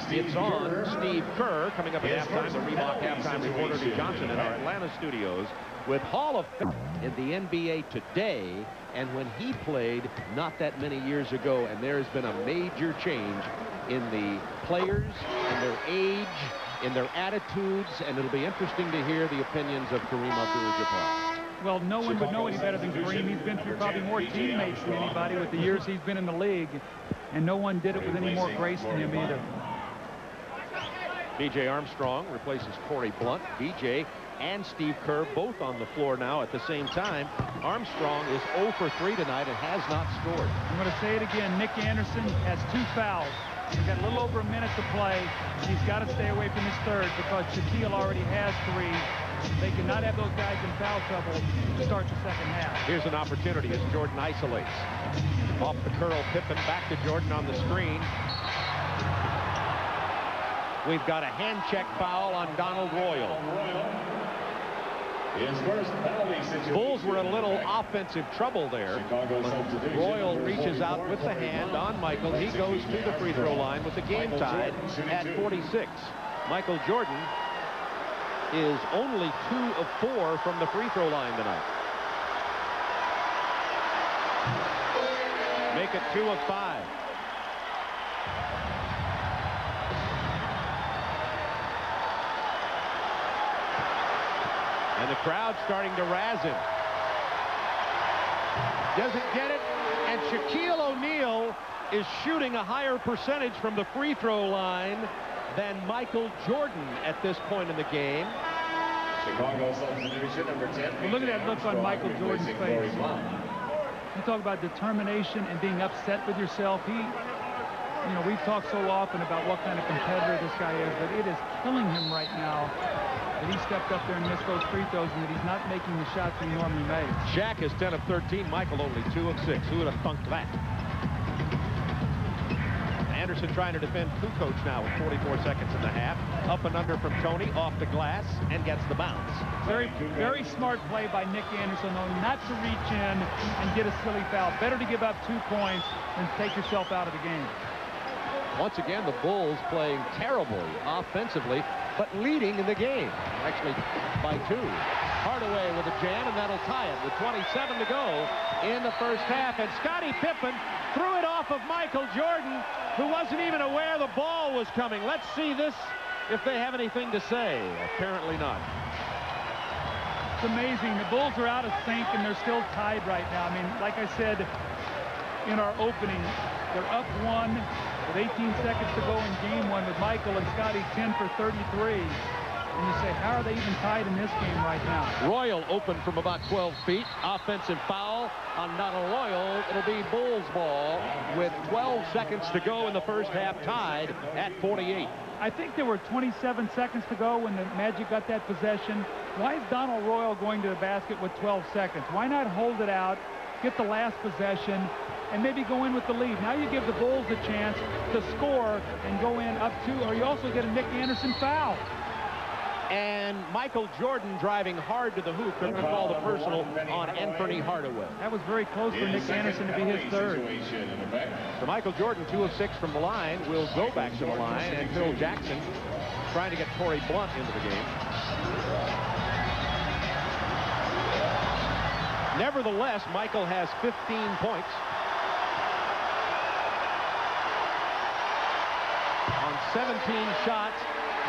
It's on Steve Kerr. Coming up at halftime, the Reebok halftime reporter Lee Johnson in our Atlanta studios with Hall of Fame in the NBA today, and when he played not that many years ago, and there's been a major change in the players, in their age, in their attitudes, and it'll be interesting to hear the opinions of Kareem Abdul-Jabbar. Well, no one would know any better than Kareem. He's been through probably more teammates than anybody with the years he's been in the league, and no one did it with any more grace than him either. B.J. Armstrong replaces Corey Blunt. B.J. and Steve Kerr both on the floor now at the same time. Armstrong is 0 for 3 tonight and has not scored. I'm going to say it again. Nick Anderson has 2 fouls. He's got a little over a minute to play. He's got to stay away from his third because Shaquille already has 3. They cannot have those guys in foul trouble to start the second half. Here's an opportunity as Jordan isolates. Off the curl, Pippen back to Jordan on the screen. we've got a hand check foul on Donald Royal. Bulls were in a little offensive trouble there. Royal reaches out with the hand on Michael. He goes to the free throw line with the game tied at 46. Michael Jordan is only 2 of 4 from the free throw line tonight. Make it 2 of 5. And the crowd starting to razz him. Doesn't get it, and Shaquille O'Neal is shooting a higher percentage from the free throw line than Michael Jordan at this point in the game. Well, look at that look on Michael Jordan's face. You talk about determination and being upset with yourself. You know, we've talked so often about what kind of competitor this guy is, but it is killing him right now that he stepped up there and missed those free throws and that he's not making the shots he normally makes. Shaq is 10 of 13. Michael only 2 of 6. Who would have thunked that? Anderson trying to defend Kukoc now with 44 seconds in the half. Up and under from Tony, off the glass, and gets the bounce. Very smart play by Nick Anderson, though, not to reach in and get a silly foul. Better to give up 2 points than take yourself out of the game. Once again, the Bulls playing terribly offensively, but leading in the game. Actually, by 2. Hardaway with a jam, and that'll tie it with 27 to go in the first half. And Scottie Pippen threw it off of Michael Jordan, who wasn't even aware the ball was coming. Let's see this, if they have anything to say. Apparently not. It's amazing. The Bulls are out of sync, and they're still tied right now. I mean, like I said in our opening, they're up 1 with 18 seconds to go in game 1 with Michael and Scottie 10 for 33. And you say, how are they even tied in this game right now? Royal open from about 12 feet. Offensive foul on Donald Royal. It'll be Bulls ball with 12 seconds to go in the first half, tied at 48. I think there were 27 seconds to go when the Magic got that possession. Why is Donald Royal going to the basket with 12 seconds? Why not hold it out, get the last possession, and maybe go in with the lead? Now you give the Bulls a chance to score and go in up 2, or you also get a Nick Anderson foul. And Michael Jordan driving hard to the hoop. They're going to call the personal on Anthony Hardaway. That was very close for Nick Anderson to be his 3rd. So Michael Jordan, 2 of 6 from the line, will go back to the line. And Phil Jackson trying to get Torrey Blunt into the game. Nevertheless, Michael has 15 points on 17 shots.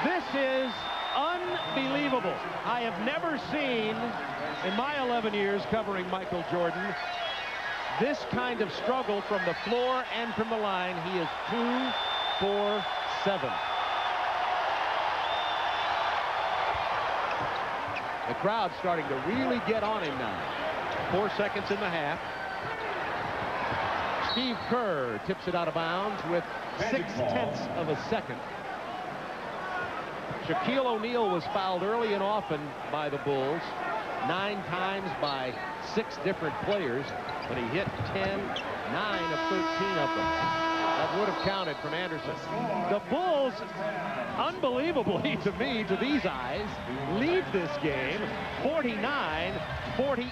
This is unbelievable. I have never seen, in my 11 years covering Michael Jordan, this kind of struggle from the floor and from the line. He is 2 for 7. The crowd starting to really get on him now. 4 seconds in the half. Steve Kerr tips it out of bounds with 0.6 of a second. Shaquille O'Neal was fouled early and often by the Bulls, 9 times by 6 different players, but he hit 10, 9 of 13 of them. That would have counted from Anderson. The Bulls, unbelievably to me, to these eyes, lead this game 49-48.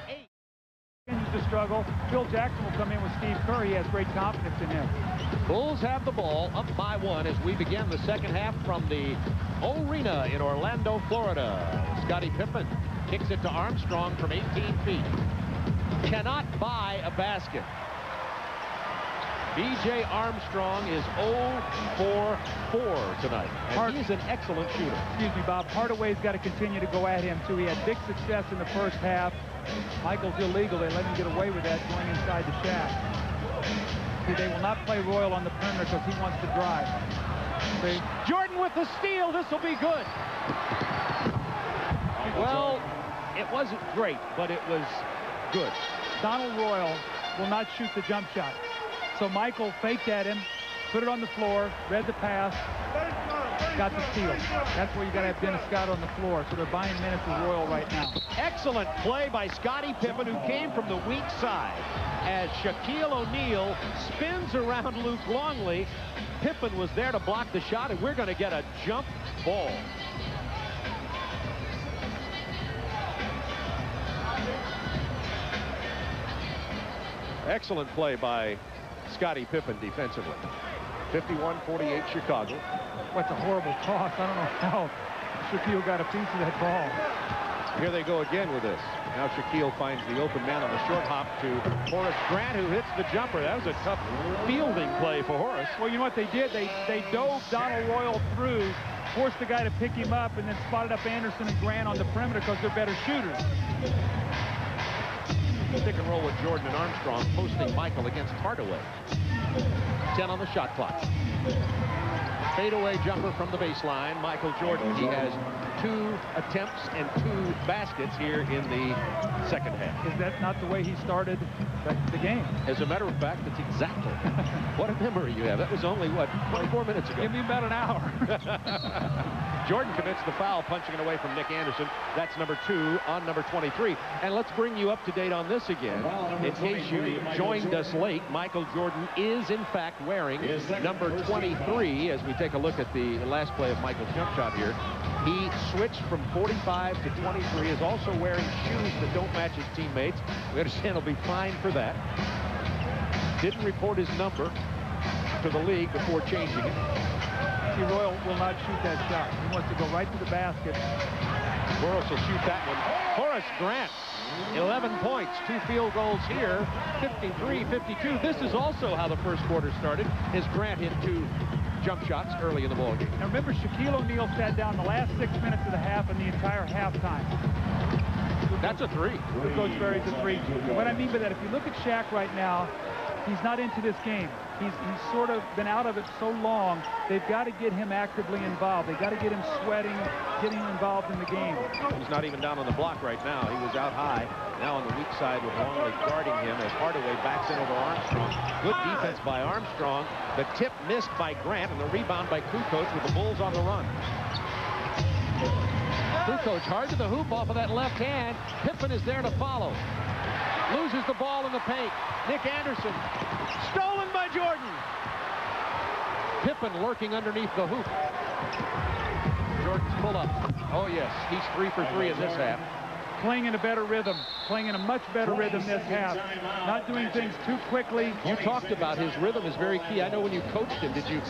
Continues to struggle. Phil Jackson will come in with Steve Kerr. He has great confidence in him. Bulls have the ball up by 1 as we begin the second half from the Arena in Orlando, Florida. Scottie Pippen kicks it to Armstrong from 18 feet. Cannot buy a basket. B.J. Armstrong is 0 for 4 tonight. And he's an excellent shooter. Excuse me, Bob. Hardaway's got to continue to go at him, too. He had big success in the first half. Michael's illegal. They let him get away with that going inside the Shaq. See, they will not play Royal on the perimeter because he wants to drive. See? Jordan with the steal. This will be good. Well, it wasn't great, but it was good. Donald Royal will not shoot the jump shot. So Michael faked at him, put it on the floor, read the pass, got the steal. That's where you got to have Dennis Scott on the floor. So they're buying minutes with Royal right now. Excellent play by Scottie Pippen, who came from the weak side. As Shaquille O'Neal spins around Luke Longley, Pippen was there to block the shot, and we're going to get a jump ball. Excellent play by Scottie Pippen defensively. 51-48 Chicago. What's a horrible toss. I don't know how Shaquille got a piece of that ball. Here they go again with this. Now Shaquille finds the open man on the short hop to Horace Grant, who hits the jumper. That was a tough fielding play for Horace. Well, you know what they did? They dove Donald Royal through, forced the guy to pick him up, and then spotted up Anderson and Grant on the perimeter because they're better shooters. Pick and roll with Jordan and Armstrong, posting Michael against Hardaway. 10 on the shot clock. Fadeaway jumper from the baseline. Michael Jordan. He has 2 attempts and 2 baskets here in the second half. Is that not the way he started the game? As a matter of fact, it's exactly. What a memory you have. That was only, what, 24 minutes ago? Give me about an hour. Jordan commits the foul, punching it away from Nick Anderson. That's number 2 on number 23. And let's bring you up to date on this again. In case you joined us late, Michael Jordan is, in fact, wearing number 23. As we take a look at the last play of Michael's jump shot here, he switched from 45 to 23, is also wearing shoes that don't match his teammates. We understand he'll be fined for that. Didn't report his number to the league before changing it. Royal will not shoot that shot. He wants to go right to the basket. Horace will shoot that one. Horace Grant, 11 points, 2 field goals here, 53-52. This is also how the first quarter started, as Grant hit 2 jump shots early in the ballgame. Now remember, Shaquille O'Neal sat down the last 6 minutes of the half and the entire halftime. That's a 3. Coach Berry's a 3. What I mean by that, if you look at Shaq right now, he's not into this game. He's sort of been out of it so long, they've got to get him actively involved. They've got to get him sweating, getting him involved in the game. He's not even down on the block right now. He was out high. Now on the weak side with Longley guarding him as Hardaway backs in over Armstrong. Good defense by Armstrong. The tip missed by Grant, and the rebound by Kukoc with the Bulls on the run. Kukoc hard to the hoop off of that left hand. Pippen is there to follow. Loses the ball in the paint. Nick Anderson. Stolen by Jordan. Pippen lurking underneath the hoop. Jordan's pull up. Oh, yes. He's 3 for 3 in this half. Playing in a better rhythm. Playing in a much better rhythm this half. Not doing things too quickly. You talked about his rhythm is very key. I know when you coached him, did you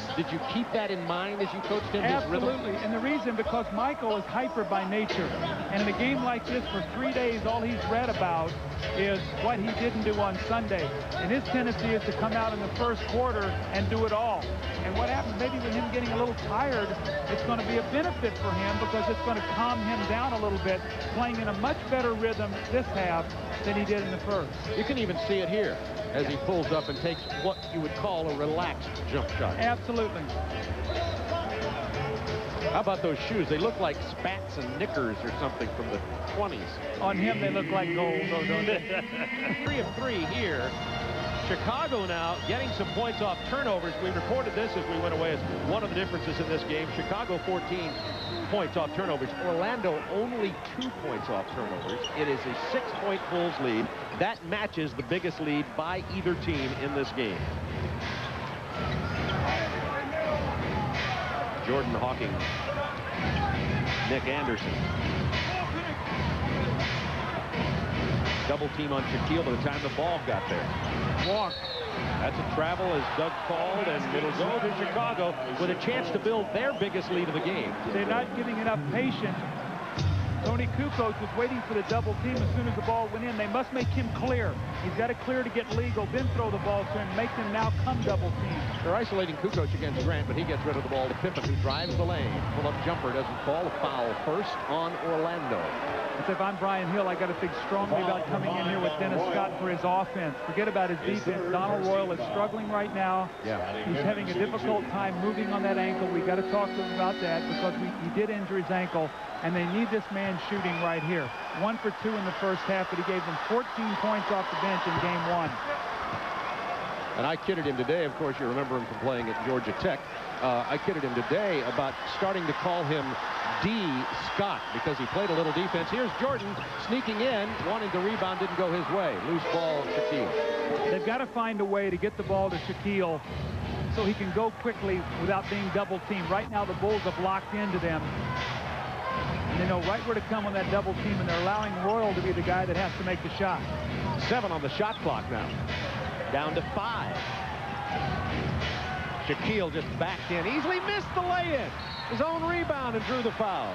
keep that in mind as you coached him? Absolutely. His rhythm? And the reason, because Michael is hyper by nature. And in a game like this, for 3 days, all he's read about is what he didn't do on Sunday. And his tendency is to come out in the first quarter and do it all. And what happens, maybe with him getting a little tired, it's going to be a benefit for him because it's going to calm him down a little bit, playing in a much better rhythm this half than he did in the first. You can even see it here as he pulls up and takes what you would call a relaxed jump shot. Absolutely. How about those shoes? They look like spats and knickers or something from the 20s. On him, they look like gold, though, don't they? 3 of 3 here. Chicago now getting some points off turnovers. We reported this as we went away as one of the differences in this game. Chicago 14 points off turnovers. Orlando only 2 points off turnovers. It is a 6-point Bulls lead. That matches the biggest lead by either team in this game. Jordan hawking Nick Anderson. Double team on Shaquille by the time the ball got there. Walk. That's a travel as Doug called, and it'll go to Chicago with a chance to build their biggest lead of the game. They're not giving enough patience. Tony Kukoc was waiting for the double team as soon as the ball went in. They must make him clear. He's got to clear to get legal, then throw the ball to him, make them now come double team. They're isolating Kukoc against Grant, but he gets rid of the ball to Pippen, who drives the lane. Pull-up jumper doesn't fall. A foul first on Orlando. As if I'm Brian Hill, I got to think strongly about coming in here with Dennis Scott for his offense. Forget about his defense. Donald Royal is struggling right now. Yeah. He's having a difficult time moving on that ankle. We got to talk to him about that because he did injure his ankle, and they need this man shooting right here. 1 for 2 in the first half, but he gave them 14 points off the bench in game 1. And I kidded him today. Of course, you remember him from playing at Georgia Tech. I kidded him today about starting to call him D. Scott because he played a little defense. Here's Jordan sneaking in, wanting the rebound, didn't go his way. Loose ball, Shaquille. They've got to find a way to get the ball to Shaquille so he can go quickly without being double teamed. Right now, the Bulls have locked into them. And they know right where to come on that double team, and they're allowing Royal to be the guy that has to make the shot. 7 on the shot clock now. Down to 5. Shaquille just backed in. Easily missed the lay-in. His own rebound and drew the foul.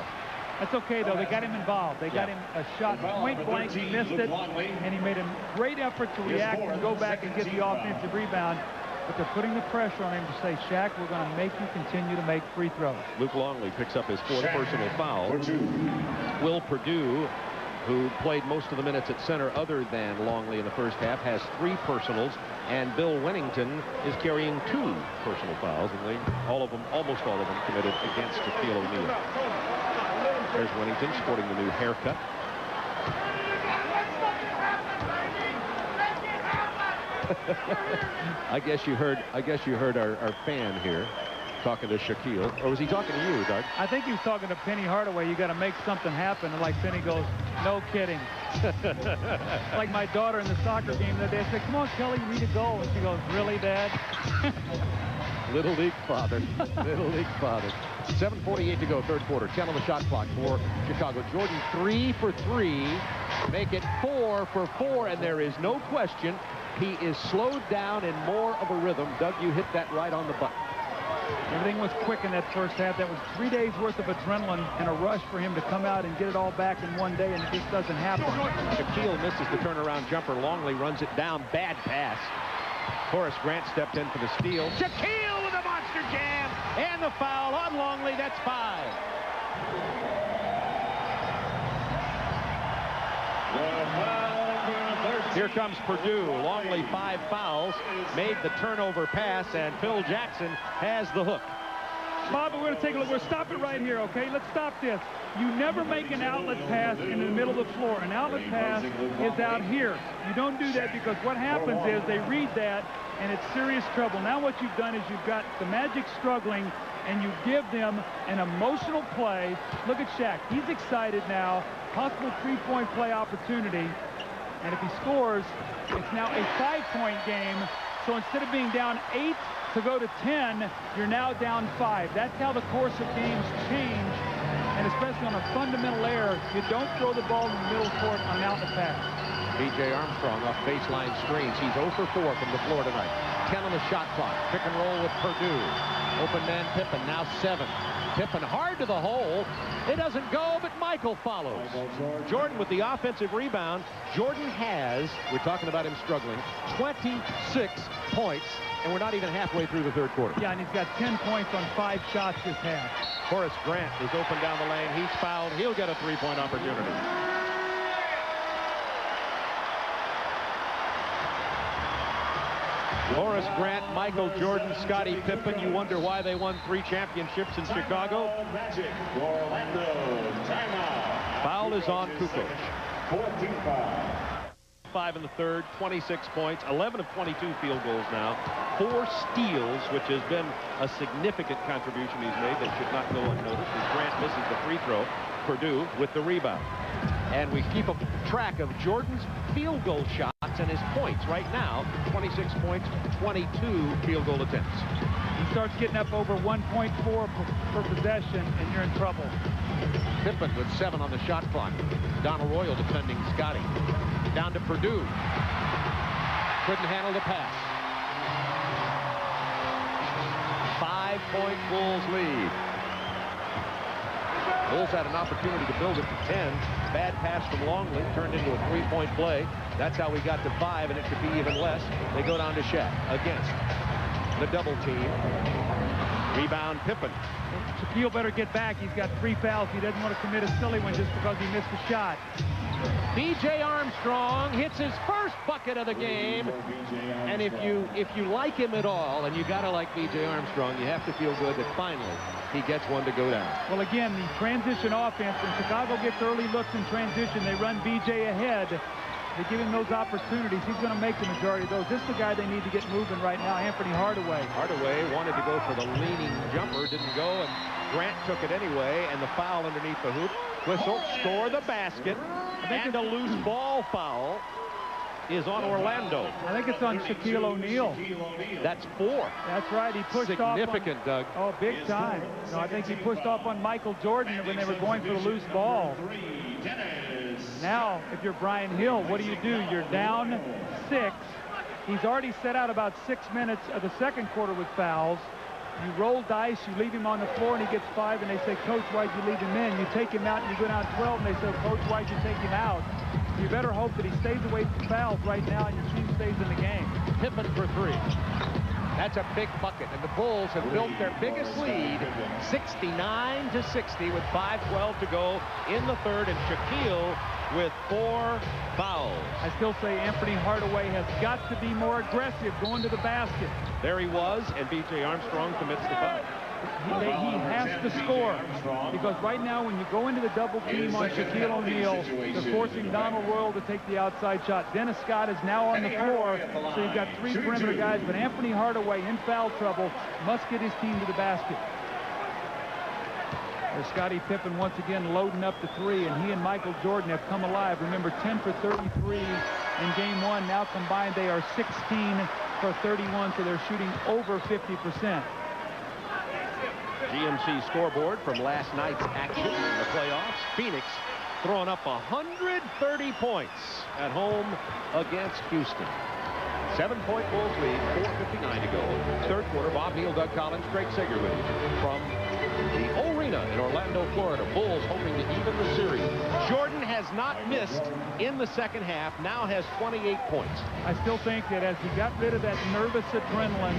That's okay, though. They got him involved. They got him a shot point blank. He missed it, and he made a great effort to react and go back and get the offensive rebound. But they're putting the pressure on him to say, Shaq, we're going to make you continue to make free throws. Luke Longley picks up his 4th personal foul. Will Perdue, who played most of the minutes at center other than Longley in the first half, has 3 personals, and Bill Winnington is carrying 2 personal fouls, and almost all of them committed against Shaquille O'Neal. There's Winnington sporting the new haircut. I guess you heard our fan here talking to Shaquille. Or was he talking to you, Doug? I think he was talking to Penny Hardaway. You got to make something happen. And like Penny goes, no kidding. Like my daughter in the soccer game the other day, I said, come on, Kelly, you need a goal. And she goes, really, Dad? Little league father. Little league father. 7:48 to go, 3rd quarter. 10 on the shot clock for Chicago. Jordan 3 for 3. Make it 4 for 4, and there is no question he is slowed down in more of a rhythm. Doug, you hit that right on the button. Everything was quick in that first half. That was 3 days worth of adrenaline and a rush for him to come out and get it all back in one day, and it just doesn't happen. Shaquille misses the turnaround jumper. Longley runs it down. Bad pass. Horace Grant stepped in for the steal. Shaquille with a monster jam and the foul on Longley. That's 5. Here comes Perdue. Longley 5 fouls, made the turnover pass, and Phil Jackson has the hook. Bob, we're going to take a look. We'll stop it right here, okay? Let's stop this. You never make an outlet pass in the middle of the floor. An outlet pass is out here. You don't do that because what happens is they read that, and it's serious trouble. Now what you've done is you've got the Magic struggling, and you give them an emotional play. Look at Shaq. He's excited now. Possible 3-point play opportunity. And if he scores, it's now a 5-point game. So instead of being down 8 to go to 10, you're now down 5. That's how the course of games change. And especially on a fundamental error, you don't throw the ball in the middle court on an outlet pass. B.J. Armstrong off baseline screens. He's 0 for 4 from the floor tonight. 10 on the shot clock. Pick and roll with Perdue. Open man Pippen, now 7. Pippen hard to the hole. It doesn't go, but Michael follows. Jordan with the offensive rebound. Jordan has, we're talking about him struggling, 26 points, and we're not even halfway through the 3rd quarter. Yeah, and he's got 10 points on 5 shots this half. Horace Grant is open down the lane. He's fouled. He'll get a 3-point opportunity. Horace Grant, Michael Jordan, Scottie Pippen. You wonder why they won 3 championships in Chicago. Foul is on Kukoc. 5 in the 3rd, 26 points, 11 of 22 field goals now, 4 steals, which has been a significant contribution he's made that should not go unnoticed as Grant misses the free throw. Perdue with the rebound. And we keep a track of Jordan's field goal shots and his points right now. 26 points, 22 field goal attempts. He starts getting up over 1.4 per possession, and you're in trouble. Pippen with 7 on the shot clock. Donald Royal defending Scottie. Down to Perdue. Couldn't handle the pass. 5-point Bulls lead. Bulls had an opportunity to build it to 10. Bad pass from Longley turned into a 3-point play. That's how we got to 5, and it could be even less. They go down to Shaq against the double team. Rebound Pippen. Shaquille better get back. He's got 3 fouls. He doesn't want to commit a silly one just because he missed a shot. B.J. Armstrong hits his first bucket of the game. And if you like him at all, and you got to like B.J. Armstrong, you have to feel good that finally he gets one to go down. Well, again, the transition offense, when Chicago gets early looks in transition, they run B.J. ahead. they give him those opportunities, he's going to make the majority of those. This is the guy they need to get moving right now, Anthony Hardaway. Hardaway wanted to go for the leaning jumper, didn't go, and Grant took it anyway, and the foul underneath the hoop. Whistle, score the basket, and a loose ball foul is on Orlando. I think it's on Shaquille O'Neal. That's 4. That's right. He pushed Significant, off Doug. Oh, big time. No, I think he pushed off on Michael Jordan when they were going for the loose ball. Now, if you're Brian Hill, what do? You're down 6. He's already set out about 6 minutes of the second quarter with fouls. You roll dice, you leave him on the floor, and he gets 5, and they say, Coach, why'd you leave him in? You take him out, and you go down 12, and they say, Coach, why'd you take him out? You better hope that he stays away from fouls right now, and your team stays in the game. Pippen for 3. That's a big bucket, and the Bulls have built their biggest lead, 69-60, with 5:12 to go in the third, and Shaquille with 4 fouls. I still say Anthony Hardaway has got to be more aggressive going to the basket. There he was, and B.J. Armstrong commits the foul. He has to score, because right now when you go into the double team on Shaquille O'Neal, they're forcing Donald Royal to take the outside shot. Dennis Scott is now on the floor, so you've got 3 perimeter guys, but Anthony Hardaway in foul trouble must get his team to the basket. There's Scottie Pippen once again loading up the 3, and he and Michael Jordan have come alive. Remember, 10 for 33 in game 1. Now combined they are 16 for 31, so they're shooting over 50%. GMC scoreboard from last night's action in the playoffs. Phoenix throwing up 130 points at home against Houston. 7-point Bulls lead, 4:59 to go. Third quarter, Bob Neal, Doug Collins, Greg Sager with you from the Arena in Orlando, Florida. Bulls hoping to even the series. Jordan has not missed in the second half, now has 28 points. I still think that as he got rid of that nervous adrenaline,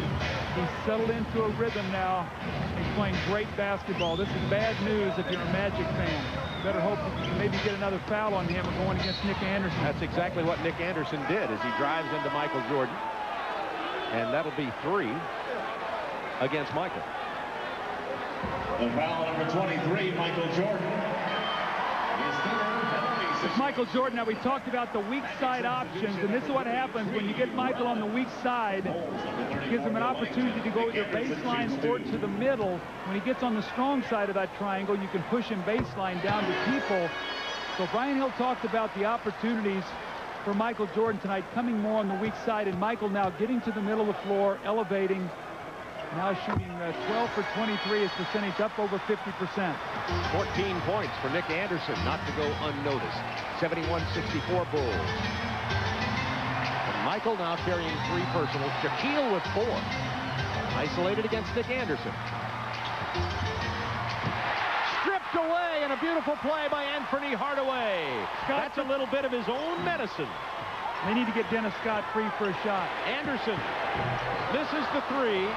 he's settled into a rhythm now. He's playing great basketball. This is bad news if you're a Magic fan. You better hope that you can maybe get another foul on him going against Nick Anderson. That's exactly what Nick Anderson did as he drives into Michael Jordan. And that'll be 3 against Michael. The foul number 23, Michael Jordan. It's Michael Jordan. Now, we talked about the weak side options, and this is what happens when you get Michael on the weak side. It gives him an opportunity to go either baseline or to the middle. When he gets on the strong side of that triangle, you can push him baseline down to people. So Brian Hill talked about the opportunities for Michael Jordan tonight, coming more on the weak side, and Michael now getting to the middle of the floor, elevating. Now shooting 12 for 23, his percentage up over 50%. 14 points for Nick Anderson, not to go unnoticed. 71-64 Bulls. And Michael now carrying 3 personals. Shaquille with 4. Isolated against Nick Anderson. Stripped away, and a beautiful play by Anthony Hardaway. That's a little bit of his own medicine. They need to get Dennis Scott free for a shot. Anderson misses the 3.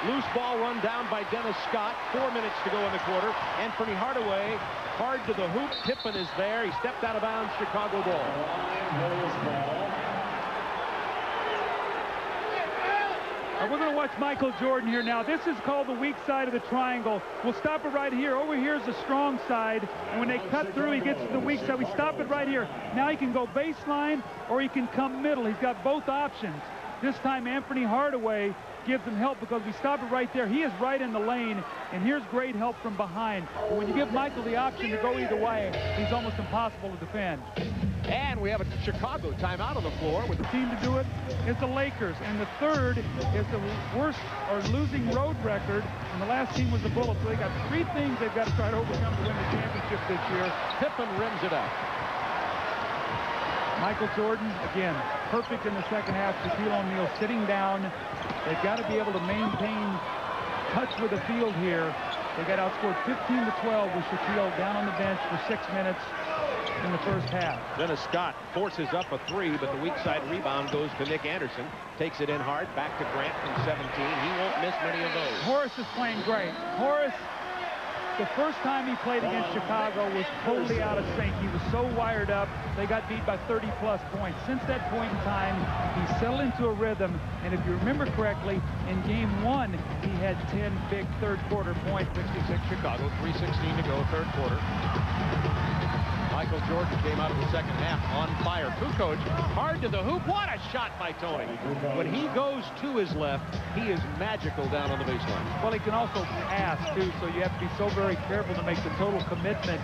Loose ball run down by Dennis Scott. 4 minutes to go in the quarter. Anthony Hardaway hard to the hoop. Pippen is there. He stepped out of bounds. Chicago ball. We're going to watch Michael Jordan here now. This is called the weak side of the triangle. We'll stop it right here. Over here is the strong side. And when they cut through, he gets to the weak side. We stop it right here. Now he can go baseline or he can come middle. He's got both options. This time Anthony Hardaway gives him help because we stop it right there. He is right in the lane, and here's great help from behind. But when you give Michael the option to go either way, he's almost impossible to defend. And we have a Chicago timeout on the floor with the team to do it is the Lakers, and the third is the worst or losing road record, and the last team was the Bullets. So they got 3 things they've got to try to overcome to win the championship this year. Pippen rims it up. Michael Jordan, again, perfect in the second half. Shaquille O'Neal sitting down. They've got to be able to maintain touch with the field here. They got outscored 15-12 with Shaquille down on the bench for 6 minutes in the first half. Dennis Scott forces up a 3, but the weak side rebound goes to Nick Anderson. Takes it in hard, back to Grant from 17. He won't miss many of those. Horace is playing great. Horace, the first time he played against Chicago, was totally out of sync. He was so wired up. They got beat by 30-plus points. Since that point in time, he settled into a rhythm. And if you remember correctly, in Game 1, he had 10 big third-quarter points. 66 Chicago, 3:16 to go, third quarter. Michael Jordan came out of the second half on fire. Kukoc hard to the hoop. What a shot by Tony. When he goes to his left, he is magical down on the baseline. Well, he can also pass, too, so you have to be so very careful to make the total commitment,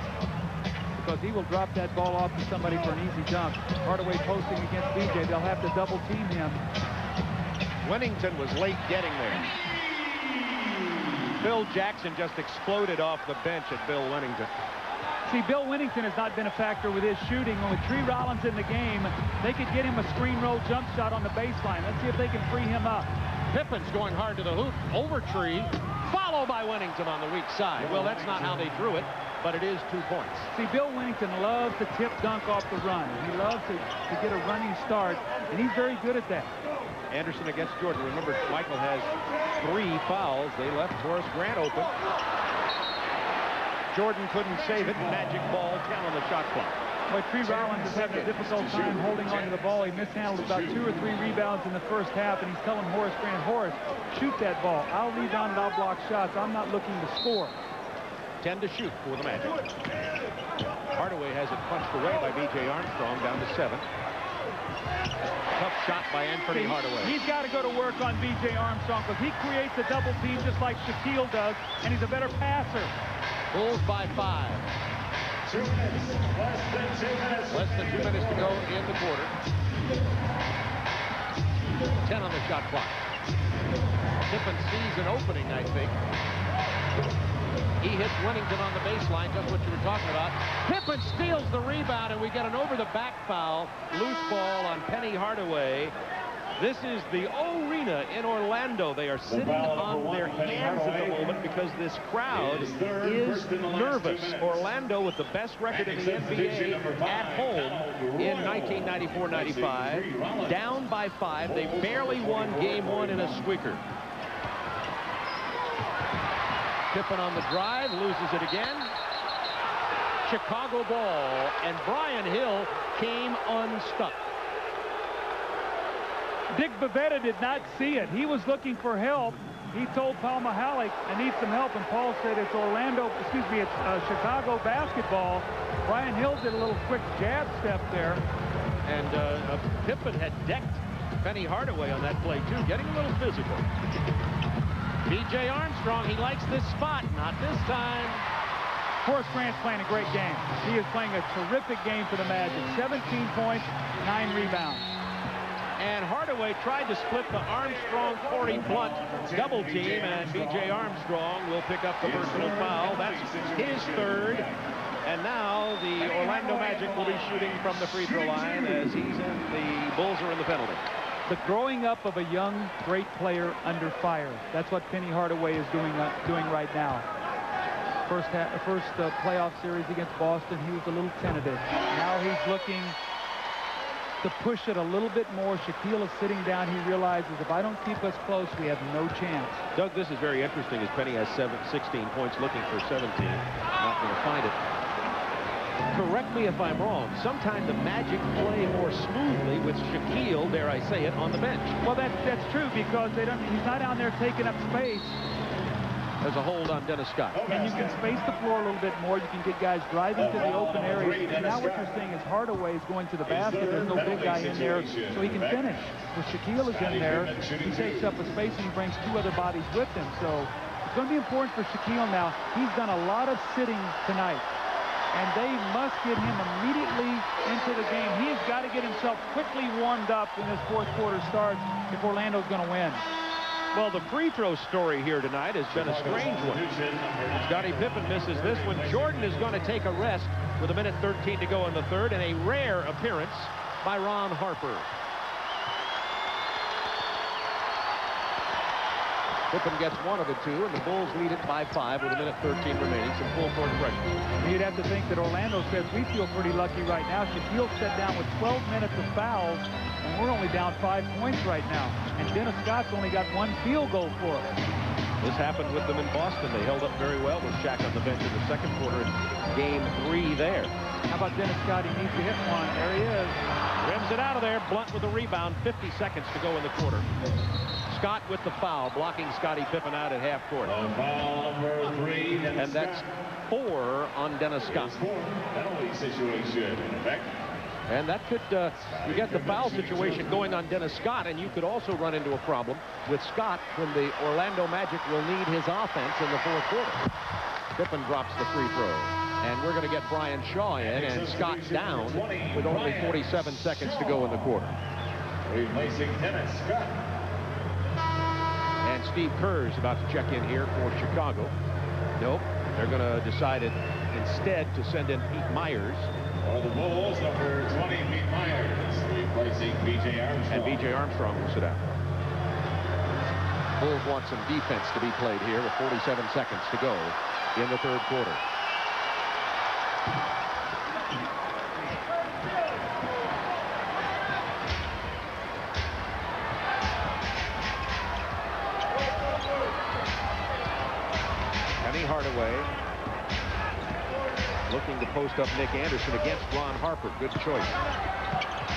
because he will drop that ball off to somebody for an easy dunk. Hardaway posting against BJ. They'll have to double team him. Wennington was late getting there. Phil Jackson just exploded off the bench at Bill Wennington. See, Bill Wennington has not been a factor with his shooting. With Tree Rollins in the game, they could get him a screen roll jump shot on the baseline. Let's see if they can free him up. Pippen's going hard to the hoop, over Tree, followed by Wennington on the weak side. Well, that's not how they drew it, but it is 2 points. See, Bill Wennington loves to tip dunk off the run. He loves to get a running start, and he's very good at that. Anderson against Jordan. Remember, Michael has 3 fouls. They left Horace Grant open. Jordan couldn't save it. Magic ball, 10 on the shot clock. Boy, Tree Rollins is having a difficult time holding on to the ball. He mishandled about 2 or 3 rebounds in the first half, and he's telling Horace Grant, Horace, shoot that ball. I'll rebound and I'll block shots. I'm not looking to score. 10 to shoot for the Magic. Hardaway has it punched away by B.J. Armstrong, down to 7. Tough shot by Anthony Hardaway. He's got to go to work on B.J. Armstrong, because he creates a double team just like Shaquille does, and he's a better passer. Bulls by 5. 2 minutes. Less than 2 minutes to go in the quarter. 10 on the shot clock. Pippen sees an opening, I think. He hits Wennington on the baseline, just what you were talking about. Pippen steals the rebound, and we get an over-the-back foul. Loose ball on Penny Hardaway. This is the arena in Orlando. They are sitting on their hands at the moment because this crowd is nervous. Orlando, with the best record in the NBA at home in 1994-95, down by 5. They barely won game 1 in a squeaker. Pippen on the drive, loses it again. Chicago ball, and Brian Hill came unstuck. Dick Bavetta did not see it. He was looking for help. He told Paul Mahalik, I need some help, and Paul said it's it's Chicago basketball. Brian Hill did a little quick jab step there. And Pippen had decked Penny Hardaway on that play, too, getting a little physical. B.J. Armstrong, he likes this spot. Not this time. Horace Grant's playing a great game. He is playing a terrific game for the Magic. 17 points, 9 rebounds. And Hardaway tried to split the Armstrong-Corey Blunt double team, and B.J. Armstrong will pick up the personal foul. That's his 3rd. And now the Orlando Magic will be shooting from the free throw line as the Bulls are in the penalty. The growing up of a young, great player under fire. That's what Penny Hardaway is doing right now. First playoff series against Boston, he was a little tentative. Now he's looking to push it a little bit more. Shaquille is sitting down. He realizes if I don't keep us close, we have no chance. Doug, this is very interesting as Penny has 16 points, looking for 17. Not going to find it. Correct me if I'm wrong. Sometimes the Magic play more smoothly with Shaquille, dare I say it, on the bench. Well, that's true, because he's not down there taking up space. There's a hold on Dennis Scott. And you can space the floor a little bit more. You can get guys driving to the open areas. And now what you're seeing is Hardaway is going to the basket. There's no big guy in there, so he can finish. When Shaquille is in there, he takes up a space and he brings 2 other bodies with him. So it's going to be important for Shaquille now. He's done a lot of sitting tonight, and they must get him immediately into the game. He has got to get himself quickly warmed up when this 4th quarter starts if Orlando's going to win. Well, the free throw story here tonight has been a strange one. Scottie Pippen misses this one. Jordan is going to take a rest with 1:13 to go in the 3rd, and a rare appearance by Ron Harper. Pippen gets 1 of the 2, and the Bulls lead it by 5 with 1:13 remaining. Some full court pressure. You'd have to think that Orlando says we feel pretty lucky right now. Shaquille set down with 12 minutes of fouls, and we're only down 5 points right now. And Dennis Scott's only got 1 field goal for us. This happened with them in Boston. They held up very well with Shaq on the bench in the 2nd quarter in game 3 there. How about Dennis Scott? He needs to hit one. There he is. Rims it out of there. Blunt with the rebound. 50 seconds to go in the quarter. Scott with the foul, blocking Scottie Pippen out at half court. Foul number 3, Dennis And that's Scott. 4 on Dennis Scott. Penalty situation in effect. And that could, you get the foul situation going on Dennis Scott, and you could also run into a problem with Scott when the Orlando Magic will need his offense in the fourth quarter. Pippen drops the free throw. And we're going to get Brian Shaw in, and Scott down with only 47 seconds to go in the quarter. Replacing Dennis Scott. And Steve Kerr is about to check in here for Chicago. Nope, they're going to decide instead to send in Pete Myers. For the Bulls, number 20, Pete Myers, replacing B.J. Armstrong. And B.J. Armstrong will sit down. Bulls want some defense to be played here with 47 seconds to go in the third quarter. Penny Hardaway looking to post up Nick Anderson against Ron Harper. Good choice.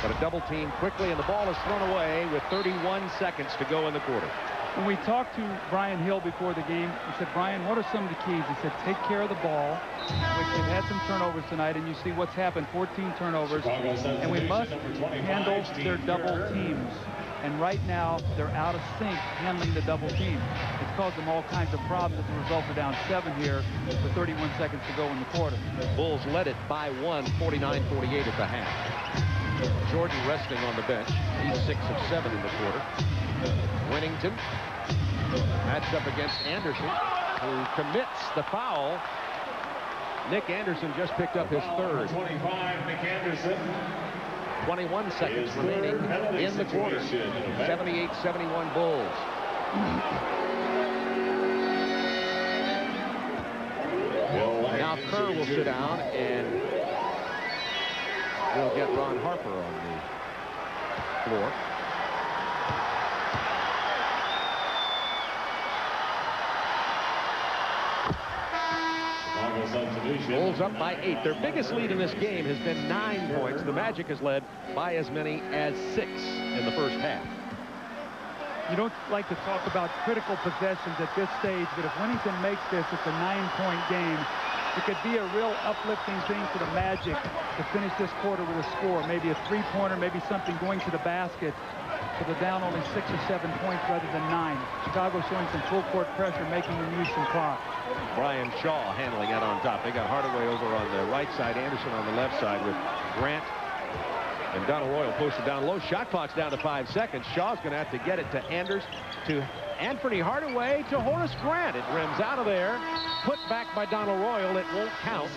But a double team quickly, and the ball is thrown away with 31 seconds to go in the quarter. When we talked to Brian Hill before the game, he said, Brian, what are some of the keys? He said, take care of the ball, which they've had some turnovers tonight, and you see what's happened, 14 turnovers, and we must handle their double teams. And right now, they're out of sync handling the double team. It's caused them all kinds of problems. As a result, they're down 7 here with 31 seconds to go in the quarter. Bulls led it by 1, 49-48 at the half. Jordan resting on the bench. He's 6 of 7 in the quarter. Winnington matched up against Anderson, who commits the foul. Nick Anderson just picked up his third. 25, Nick Anderson. 21 seconds remaining in the quarter. 78-71 Bulls. Now Kerr will sit down, and we'll get Ron Harper on the floor. Bulls up by 8. Their biggest lead in this game has been 9 points. The Magic has led by as many as 6 in the first half. You don't like to talk about critical possessions at this stage, but if Winnington makes this, it's a 9-point game. It could be a real uplifting thing for the Magic to finish this quarter with a score, maybe a 3-pointer, maybe something going to the basket. So they're down only 6 or 7 points rather than 9. Chicago showing some full court pressure, making them use some clock. Brian Shaw handling it on top. They got Hardaway over on the right side, Anderson on the left side with Grant and Donald Royal posted down low. Shot clock's down to 5 seconds. Shaw's going to have to get it to Anders, to Anthony Hardaway, to Horace Grant. It rims out of there. Put back by Donald Royal. It won't count.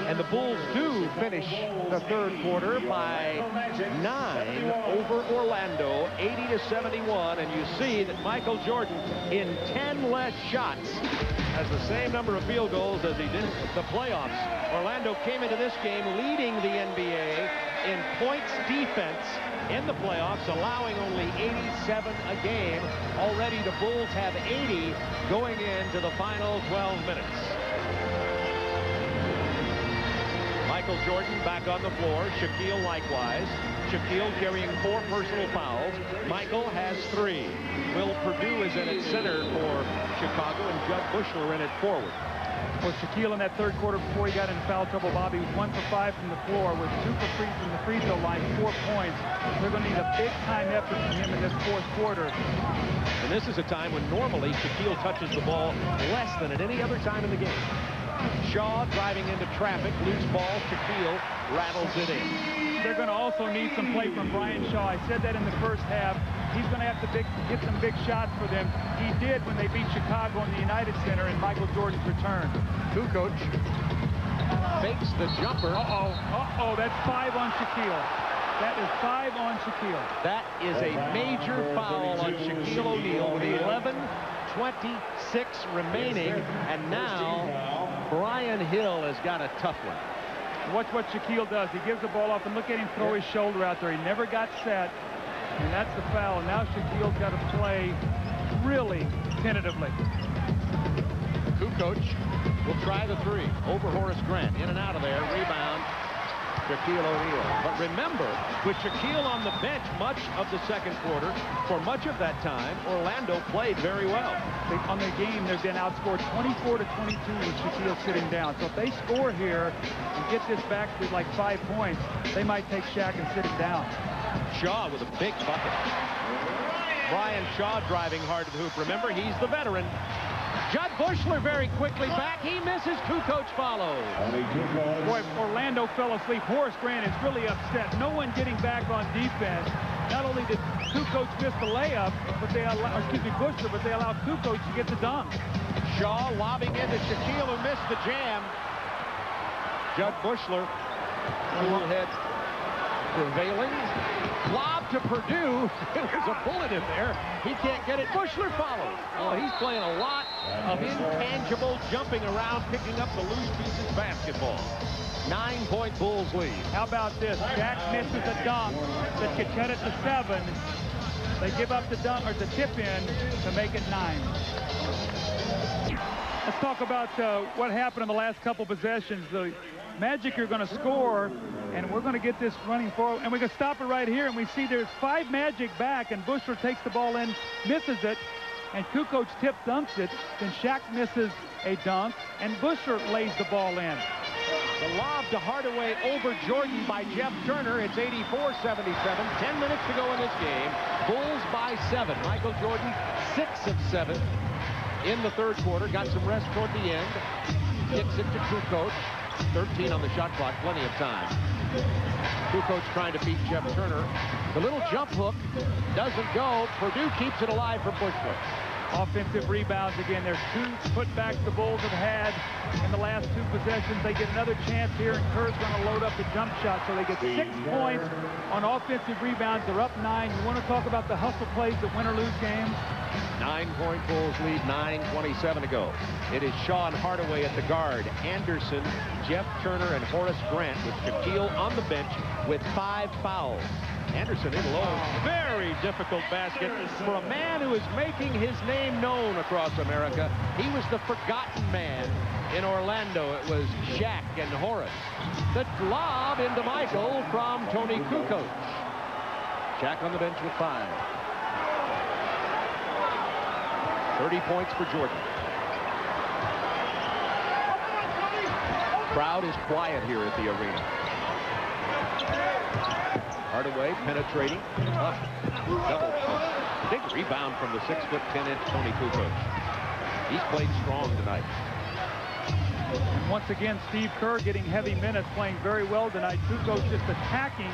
And the Bulls do finish the third quarter by 9 over Orlando, 80-71. And you see that Michael Jordan, in 10 less shots, has the same number of field goals as he did the playoffs. Orlando came into this game leading the NBA in points defense in the playoffs, allowing only 87 a game. Already the Bulls have 80 going into the final 12 minutes. Michael Jordan back on the floor. Shaquille likewise. Shaquille carrying 4 personal fouls. Michael has 3. Will Perdue is in at center for Chicago, and Judd Bushler in at forward. For Shaquille in that third quarter before he got into foul trouble, Bobby was 1 for 5 from the floor with 2 for 3 from the free throw line, 4 points. They're going to need a big-time effort from him in this fourth quarter. And this is a time when normally Shaquille touches the ball less than at any other time in the game. Shaw driving into traffic, loose ball, Shaquille rattles it in. They're going to also need some play from Brian Shaw. I said that in the first half. He's going to have to get some big shots for them. He did when they beat Chicago in the United Center in Michael Jordan's return. Kukoc fakes the jumper. That's 5 on Shaquille. That is 5 on Shaquille. That is a major foul on Shaquille O'Neal with 11:26 remaining, and now Brian Hill has got a tough one. Watch what Shaquille does. He gives the ball off, and look at him throw his shoulder out there. He never got set, and that's the foul. And now Shaquille's got to play really tentatively. Kukoc will try the 3 over Horace Grant. In and out of there. Rebound Shaquille O'Neal. But remember, with Shaquille on the bench much of the second quarter, for much of that time, Orlando played very well. On the game, they've been outscored 24-22 with Shaquille sitting down. So if they score here and get this back to like 5 points, they might take Shaq and sit him down. Shaw with a big bucket. Brian Shaw driving hard to the hoop. Remember, he's the veteran. Judd Bushler very quickly back. He misses. Kukoc follows. Boy, Orlando fell asleep. Horace Grant is really upset. No one getting back on defense. Not only did Kukoc miss the layup, but they allow, Bushler, but they allowed Kukoc to get the dunk. Shaw lobbing into Shaquille, who missed the jam. Judd Bushler, cool head prevailing. Lob to Purdue. There's a bullet in there. He can't get it. Bushler follows. Oh, he's playing a lot of intangible jumping around, picking up the loose pieces basketball. 9-point Bulls lead. How about this? Shaq misses a dunk that could cut it to 7. They give up the dunk or the tip in to make it 9. Let's talk about what happened in the last couple possessions. The Magic are going to score, and we're going to get this running forward, and we're going to stop it right here, and we see there's 5 Magic back, and Bushler takes the ball in, misses it, and Kukoc tip dunks it. Then Shaq misses a dunk, and Bushler lays the ball in. The lob to Hardaway over Jordan by Jeff Turner. It's 84-77. 10 minutes to go in this game. Bulls by 7. Michael Jordan, 6 of 7 in the third quarter. Got some rest toward the end. Kicks it to Kukoc. 13 on the shot clock, plenty of time. Kukoc trying to beat Jeff Turner. The little jump hook doesn't go. Purdue keeps it alive for Bushler. Offensive rebounds again. There's 2 putbacks the Bulls have had in the last 2 possessions. They get another chance here, and Kerr's going to load up the jump shot. So they get 6 points on offensive rebounds. They're up 9. You want to talk about the hustle plays that win or lose games? 9-point Bulls lead, 9:27 to go. It is Shaw and Hardaway at the guard. Anderson, Jeff Turner, and Horace Grant with Shaquille on the bench with 5 fouls. Anderson in low. Very difficult basket for a man who is making his name known across America. He was the forgotten man in Orlando. It was Shaq and Horace. The lob into Michael from Tony Kukoc. Shaq on the bench with 5. 30 points for Jordan. Crowd is quiet here at the arena. Hardaway penetrating. Up. Double pump. Big rebound from the 6'10" Tony Kukoc. He's played strong tonight. And once again, Steve Kerr getting heavy minutes, playing very well tonight. Kukoc just attacking.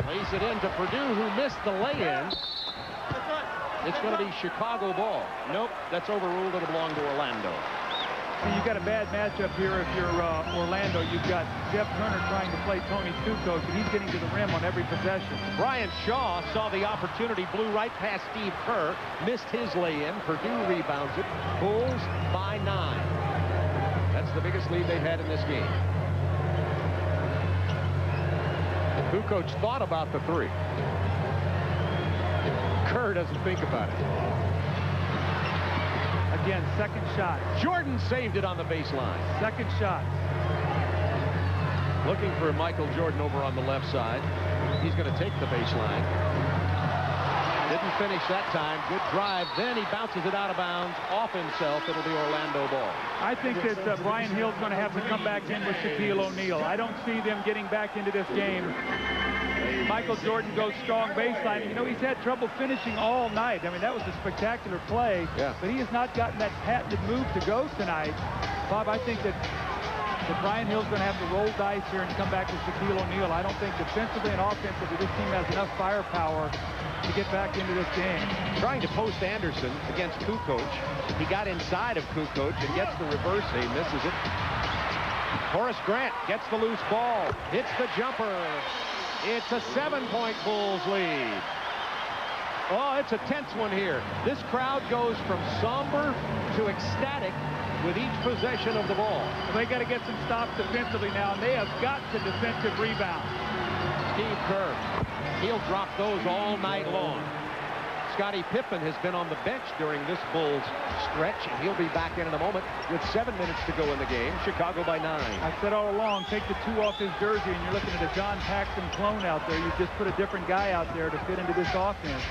Lays it into Purdue, who missed the lay-in. It's going to be Chicago ball. Nope, that's overruled. It'll belong to Orlando. So you've got a bad matchup here if you're Orlando. You've got Jeff Turner trying to play Tony Kukoc, and he's getting to the rim on every possession. Brian Shaw saw the opportunity, blew right past Steve Kerr, missed his lay-in. Purdue rebounds it. Bulls by 9. That's the biggest lead they've had in this game. Kukoc thought about the 3. Kerr doesn't think about it. Again, second shot. Jordan saved it on the baseline. Second shot. Looking for Michael Jordan over on the left side. He's going to take the baseline. Didn't finish that time. Good drive. Then he bounces it out of bounds off himself. It'll be Orlando ball. I think that Brian Hill's going to have to come back in with Shaquille O'Neal. I don't see them getting back into this game. Michael Jordan goes strong baseline. You know, he's had trouble finishing all night. I mean, that was a spectacular play. Yeah. But he has not gotten that patented move to go tonight. Bob, I think that Brian Hill's going to have to roll dice here and come back to Shaquille O'Neal. I don't think defensively and offensively this team has enough firepower to get back into this game. Trying to post Anderson against Kukoc. He got inside of Kukoc and gets the reverse. He misses it. Horace Grant gets the loose ball. Hits the jumper. It's a 7-point Bulls lead. Oh, it's a tense one here. This crowd goes from somber to ecstatic with each possession of the ball. They got to get some stops defensively now, and they have got to defensive rebound. Steve Kerr, he'll drop those all night long. Scottie Pippen has been on the bench during this Bulls stretch, and he'll be back in a moment with 7 minutes to go in the game. Chicago by 9. I said all along, take the 2 off his jersey, and you're looking at a John Paxson clone out there. You just put a different guy out there to fit into this offense.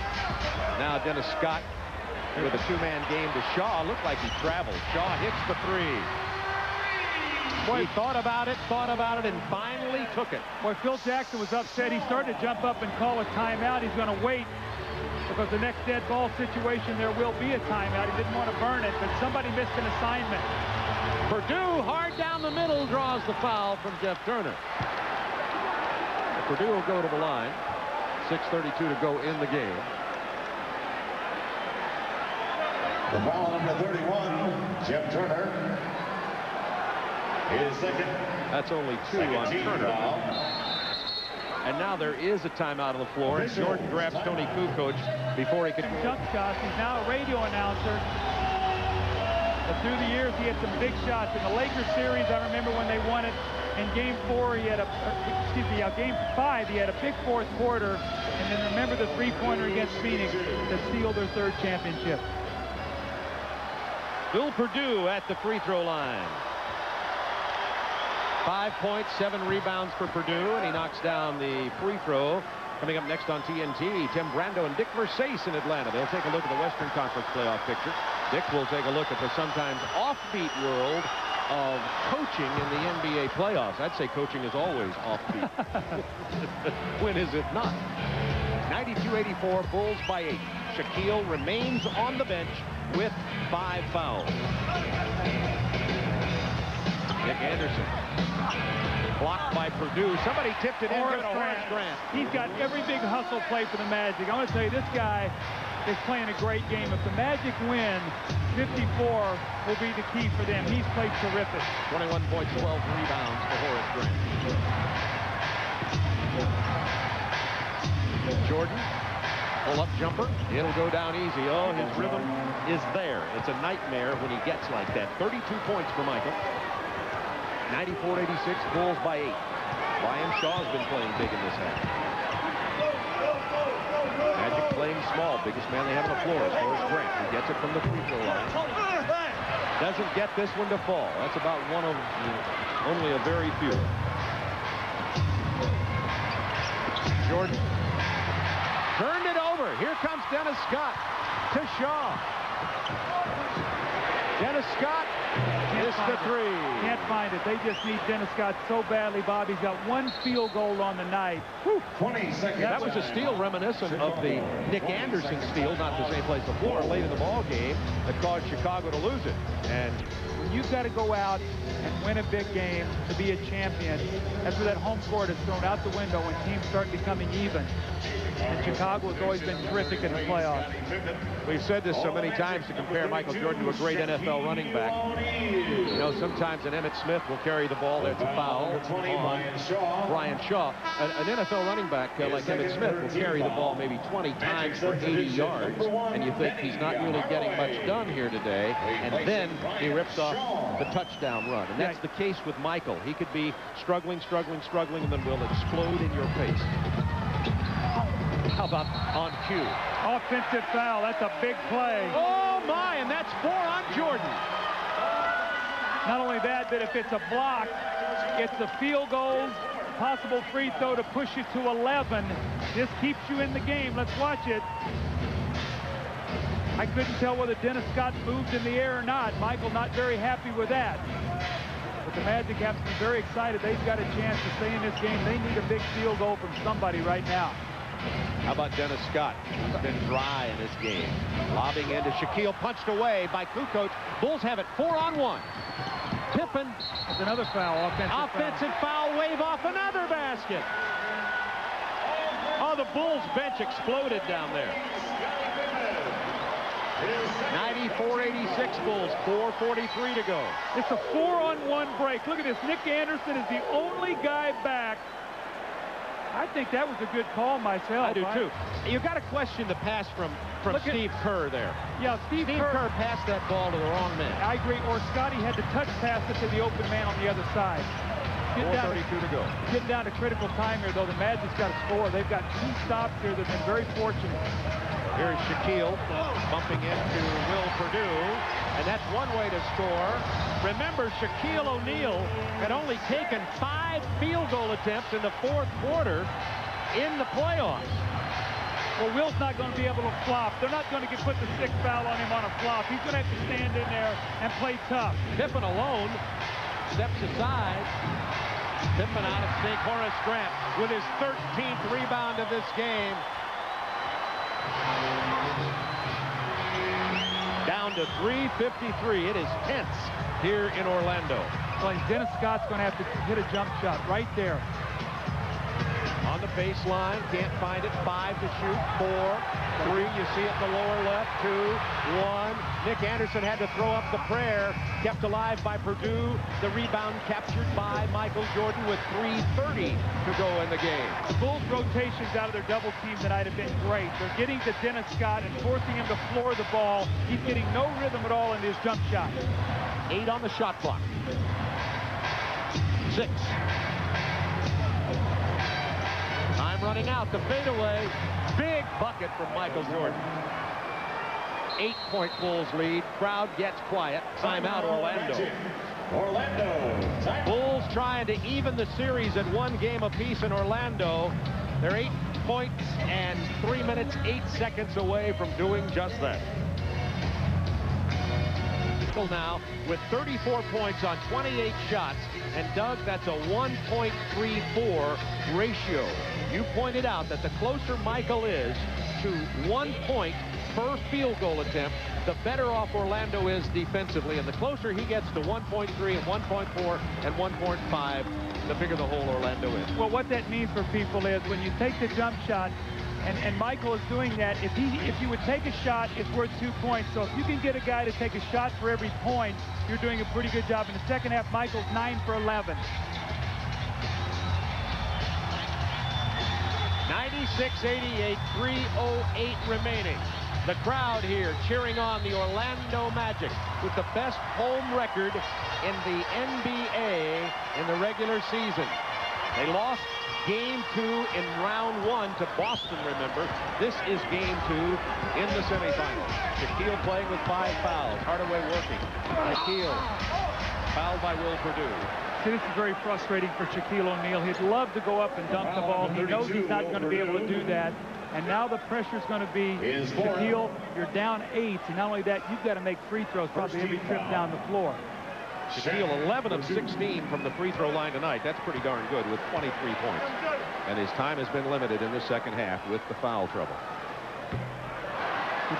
Now Dennis Scott with a 2-man game to Shaw. Looked like he traveled. Shaw hits the 3. Boy, he thought about it, and finally took it. Boy, Phil Jackson was upset. He started to jump up and call a timeout. He's going to wait because the next dead ball situation, there will be a timeout. He didn't want to burn it, but somebody missed an assignment. Purdue hard down the middle draws the foul from Jeff Turner. Purdue will go to the line. 6:32 to go in the game. The foul number 31, Jeff Turner. His second. That's only 2 on Turner. And now there is a timeout on the floor, and Jordan grabs Tony Kukoc before he could jump shots. He's now a radio announcer. But through the years, he had some big shots. In the Lakers series, I remember when they won it. In Game 4, he had Game 5, he had a big fourth quarter. And then remember the three-pointer against Phoenix that sealed their 3rd championship. Bill Purdue at the free throw line. 5 points, 7 rebounds for Purdue, and he knocks down the free throw. Coming up next on TNT, Tim Brando and Dick Versace in Atlanta. They'll take a look at the Western Conference playoff picture. Dick will take a look at the sometimes offbeat world of coaching in the NBA playoffs. I'd say coaching is always offbeat. When is it not? 92-84, Bulls by 8. Shaquille remains on the bench with 5 fouls. Nick Anderson. Blocked by Purdue. Somebody tipped it in. Horace Grant. He's got every big hustle play for the Magic. I want to tell you, this guy is playing a great game. If the Magic win, 54 will be the key for them. He's played terrific. 21 points, 12 rebounds for Horace Grant. Jordan, pull-up jumper. It'll go down easy. Oh, his rhythm is there. It's a nightmare when he gets like that. 32 points for Michael. 94-86, Bulls by 8. Brian Shaw's been playing big in this half. Magic playing small. Biggest man they have on the floor is Horace Grant. He gets it from the free throw line. Doesn't get this one to fall. That's about one of only a very few. Jordan turned it over. Here comes Dennis Scott to Shaw. Dennis Scott missed the 3. Can't find it. They just need Dennis Scott so badly, Bob. He's got 1 field goal on the night. Whew. 20 seconds. That was a steal reminiscent of the Nick Anderson steal, not the same place before, late in the ball game that caused Chicago to lose it. And when you've got to go out and win a big game to be a champion, that's where that home court is thrown out the window when teams start becoming even. And Chicago has always been terrific in the playoffs. We've said this so many times to compare Michael Jordan to a great NFL running back. You know, sometimes an Emmitt Smith will carry the ball. That's a foul on Brian Shaw. An NFL running back like Emmitt Smith will carry the ball maybe 20 times for 80 yards. And you think he's not really getting much done here today. And then he rips off the touchdown run. And that's the case with Michael. He could be struggling, and then will explode in your face. How about on cue? Offensive foul. That's a big play. Oh, my, and that's 4 on Jordan. Not only that, but if it's a block, it's a field goal, possible free throw to push you to 11. This keeps you in the game. Let's watch it. I couldn't tell whether Dennis Scott moved in the air or not. Michael not very happy with that. But the Magic have to be very excited. They've got a chance to stay in this game. They need a big field goal from somebody right now. How about Dennis Scott? He's been dry in this game. Lobbing into Shaquille, punched away by Kukoc. Bulls have it 4 on 1. Pippen. That's another foul. Offensive foul. Wave off another basket. Oh, the Bulls bench exploded down there. 94-86 Bulls. 4:43 to go. It's a 4-on-1 break. Look at this. Nick Anderson is the only guy back. I think that was a good call myself. I do too. You got to question the pass from Steve Kerr there. Yeah, Steve Kerr passed that ball to the wrong man. I agree. Or Scotty had to touch pass it to the open man on the other side. 4:32 to go. Getting down to critical time here, though. The Magic's got to score. They've got 2 stops here. They've been very fortunate. Here's Shaquille bumping into Will Perdue, and that's one way to score. Remember, Shaquille O'Neal had only taken 5 field goal attempts in the 4th quarter in the playoffs. Well, Will's not going to be able to flop. They're not going to put the 6th foul on him on a flop. He's going to have to stand in there and play tough. Pippen alone steps aside. Pippen out of sync. Horace Grant with his 13th rebound of this game. Down to 3:53. It is tense here in Orlando. Well, Dennis Scott's going to have to hit a jump shot right there. On the baseline, can't find it. 5 to shoot. 4, 3. You see it in the lower left. 2, 1. Nick Anderson had to throw up the prayer. Kept alive by Perdue. The rebound captured by Michael Jordan with 3:30 to go in the game. The Bulls' rotations out of their double team tonight have been great. They're getting to Dennis Scott and forcing him to floor the ball. He's getting no rhythm at all in his jump shot. 8 on the shot clock. 6. Time running out. The fadeaway. Big bucket from Michael Jordan. 8-point Bulls lead. Crowd gets quiet. Timeout Orlando. Bulls trying to even the series at 1 game apiece in Orlando. They're 8 points and 3 minutes, 8 seconds away from doing just that. Now with 34 points on 28 shots, and Doug, that's a 1.34 ratio. You pointed out that the closer Michael is to 1 point per field goal attempt, the better off Orlando is defensively, and the closer he gets to 1.3 and 1.4 and 1.5, the bigger the hole Orlando is. Well, what that means for people is when you take the jump shot, and Michael is doing that, if you would take a shot, it's worth 2 points. So if you can get a guy to take a shot for every point, you're doing a pretty good job. In the second half, Michael's 9 for 11. 96-88, 3:08 remaining. The crowd here cheering on the Orlando Magic with the best home record in the NBA in the regular season. They lost Game 2 in round 1 to Boston, remember. This is Game 2 in the semifinals. Shaquille playing with 5 fouls. Hardaway working. Shaquille fouled by Will Perdue. See, this is very frustrating for Shaquille O'Neal. He'd love to go up and dunk the ball. He knows he's not going to be able to do that. And now the pressure's going to be, Shaquille, you're down 8. And not only that, you've got to make free throws probably every trip down the floor. Shaquille 11 of 16 from the free throw line tonight. That's pretty darn good with 23 points. And his time has been limited in the second half with the foul trouble.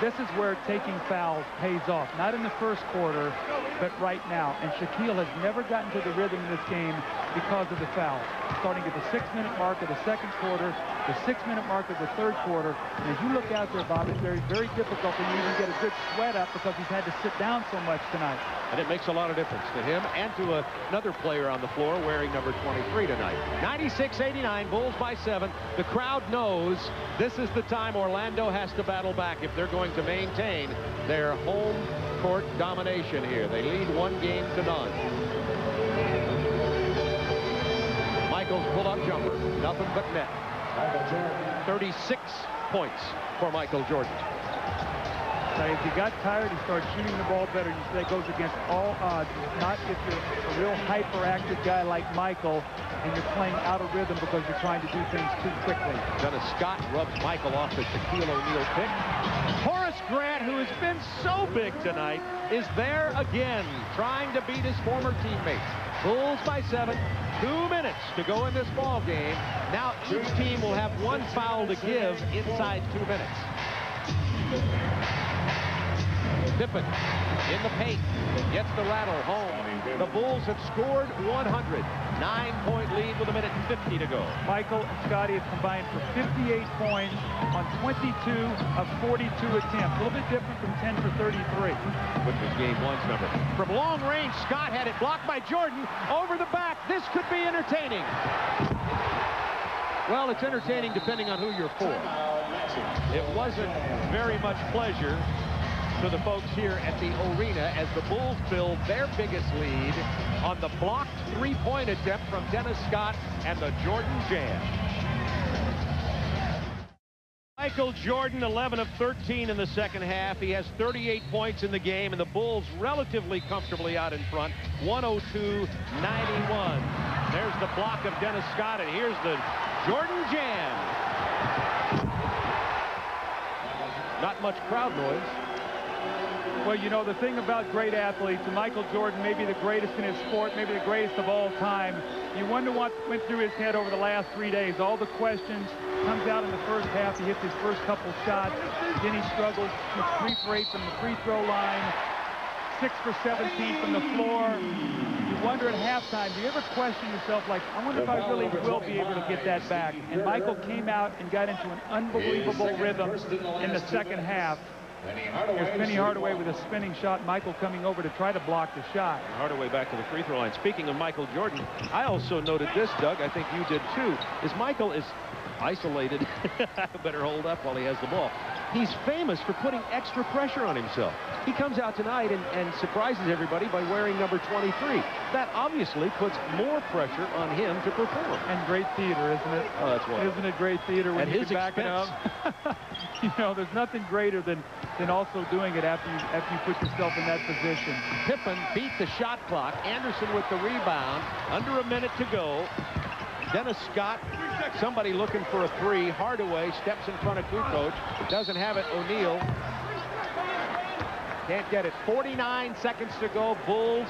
This is where taking fouls pays off. Not in the first quarter, but right now. And Shaquille has never gotten to the rhythm in this game because of the fouls. Starting at the 6-minute mark of the second quarter, the 6-minute mark of the third quarter. And as you look out there, Bob, it's very, very difficult for you to get a good sweat up because he's had to sit down so much tonight. And it makes a lot of difference to him and to another player on the floor wearing number 23 tonight. 96-89, Bulls by 7. The crowd knows this is the time Orlando has to battle back if they're going to maintain their home court domination here. They lead 1 game to none. Michael's pull-up jumper, nothing but net. 36 points for Michael Jordan. Now, if he got tired, he started shooting the ball better. That goes against all odds. Not if you're a real hyperactive guy like Michael and you're playing out of rhythm because you're trying to do things too quickly. Dennis Scott rubs Michael off the Shaquille O'Neal pick. Horace Grant, who has been so big tonight, is there again, trying to beat his former teammates. Bulls by 7. 2 minutes to go in this ball game. Now each team will have 1 foul to give inside 2 minutes. Pippen in the paint, gets the rattle home. The Bulls have scored 100. 9-point lead with 1:50 to go. Michael and Scotty have combined for 58 points on 22 of 42 attempts. A little bit different from 10 for 33. Which was game 1's number. From long range, Scott had it blocked by Jordan. Over the back. This could be entertaining. Well, it's entertaining depending on who you're for. It wasn't very much pleasure to the folks here at the arena as the Bulls build their biggest lead on the blocked 3-point attempt from Dennis Scott and the Jordan Jam. Michael Jordan, 11 of 13 in the second half. He has 38 points in the game, and the Bulls relatively comfortably out in front, 102-91. There's the block of Dennis Scott, and here's the Jordan Jam. Not much crowd noise. Well, you know, the thing about great athletes, and Michael Jordan may be the greatest in his sport, maybe the greatest of all time, you wonder what went through his head over the last 3 days. All the questions. Comes out in the first half. He hits his first couple shots. Then he struggles. He's 3 for 8 from the free throw line. 6 for 17 from the floor. You wonder at halftime, do you ever question yourself, like, I wonder if I really will be able to get that back? And Michael came out and got into an unbelievable rhythm in the second half. Here's Penny Hardaway with a spinning shot. Michael coming over to try to block the shot. Hardaway back to the free throw line. Speaking of Michael Jordan, I also noted this, Doug, I think you did too, is Michael is isolated. Better hold up while he has the ball. He's famous for putting extra pressure on himself. He comes out tonight and surprises everybody by wearing number 23. That obviously puts more pressure on him to perform. And great theater, isn't it? Oh, that's wonderful. Isn't it great theater when you can back it up? You know, there's nothing greater than also doing it after you put yourself in that position. Pippen beat the shot clock. Anderson with the rebound. Under a minute to go. Dennis Scott, somebody looking for a 3. Hardaway steps in front of Kukoc. Doesn't have it. O'Neal can't get it. 49 seconds to go. Bulls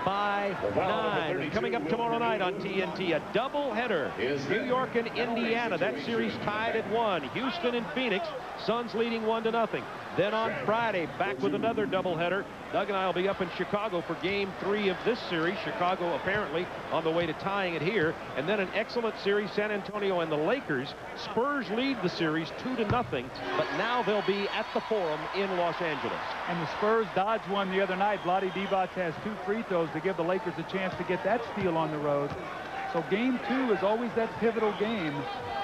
by 9. Coming up tomorrow night on TNT, a doubleheader. New York and Indiana. That series tied at 1. Houston and Phoenix. Suns leading 1-0. Then on Friday, back with another doubleheader. Doug and I will be up in Chicago for Game 3 of this series. Chicago apparently on the way to tying it here. And then an excellent series, San Antonio and the Lakers. Spurs lead the series 2-0, but now they'll be at the Forum in Los Angeles. And the Spurs dodged one the other night. Vlade Divac has 2 free throws to give the Lakers a chance to get that steal on the road. So Game 2 is always that pivotal game.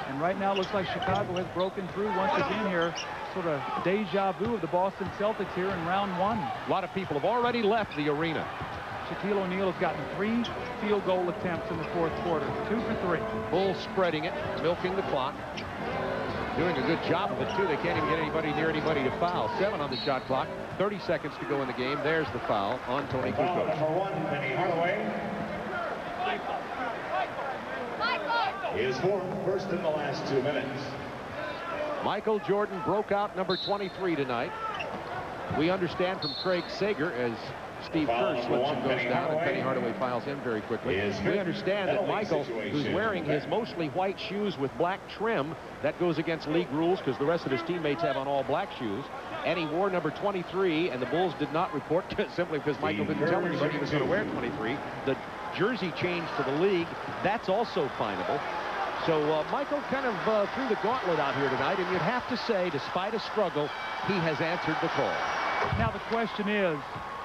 And right now it looks like Chicago has broken through once again here. Sort of deja vu of the Boston Celtics here in round 1. A lot of people have already left the arena. Shaquille O'Neal has gotten 3 field goal attempts in the fourth quarter. 2 for 3. Bulls spreading it, milking the clock. Doing a good job of it, too. They can't even get anybody near anybody to foul. 7 on the shot clock. 30 seconds to go in the game. There's the foul on Tony Kukoc. Number 1, Penny Hardaway. His 4th, first in the last 2 minutes. Michael Jordan broke out number 23 tonight. We understand from Craig Sager as Steve Kerr slips and goes down and Penny Hardaway files in very quickly. We understand that Michael, who's wearing his mostly white shoes with black trim, that goes against league rules because the rest of his teammates have on all black shoes. And he wore number 23, and the Bulls did not report simply because Michael didn't tell anybody he was going to wear 23. The jersey changed to the league. That's also finable. So Michael kind of threw the gauntlet out here tonight, and you'd have to say, despite a struggle, he has answered the call. Now the question is,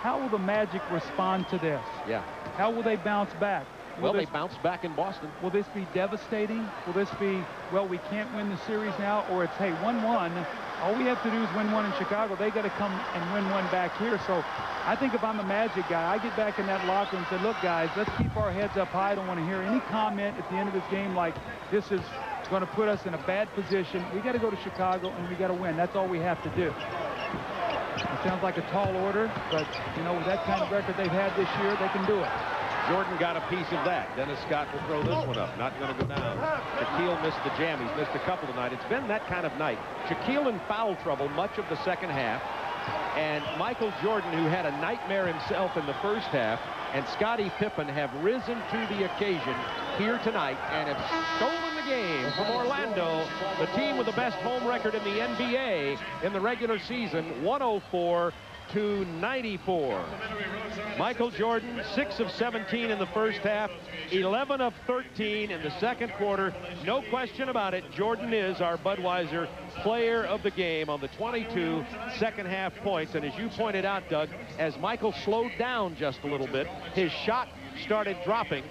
how will the Magic respond to this? Yeah. How will they bounce back? Well, they bounced back in Boston. Will this be devastating? Will this be, well, we can't win the series now, or it's, hey, 1-1. All we have to do is win 1 in Chicago. They got to come and win 1 back here. So I think if I'm the Magic guy, I get back in that locker room and say, look, guys, let's keep our heads up high. I don't want to hear any comment at the end of this game like this is going to put us in a bad position. We got to go to Chicago and we got to win. That's all we have to do. It sounds like a tall order, but, you know, with that kind of record they've had this year, they can do it. Jordan got a piece of that. Dennis Scott will throw this one up. Not going to go down. Shaquille missed the jam. He's missed a couple tonight. It's been that kind of night. Shaquille in foul trouble much of the second half. And Michael Jordan, who had a nightmare himself in the first half, and Scottie Pippen have risen to the occasion here tonight and have stolen the game from Orlando, the team with the best home record in the NBA in the regular season, 104-94. Michael Jordan, 6 of 17 in the first half, 11 of 13 in the second quarter. No question about it, Jordan is our Budweiser player of the game on the 22 second half points. And as you pointed out, Doug, as Michael slowed down just a little bit, his shot started dropping.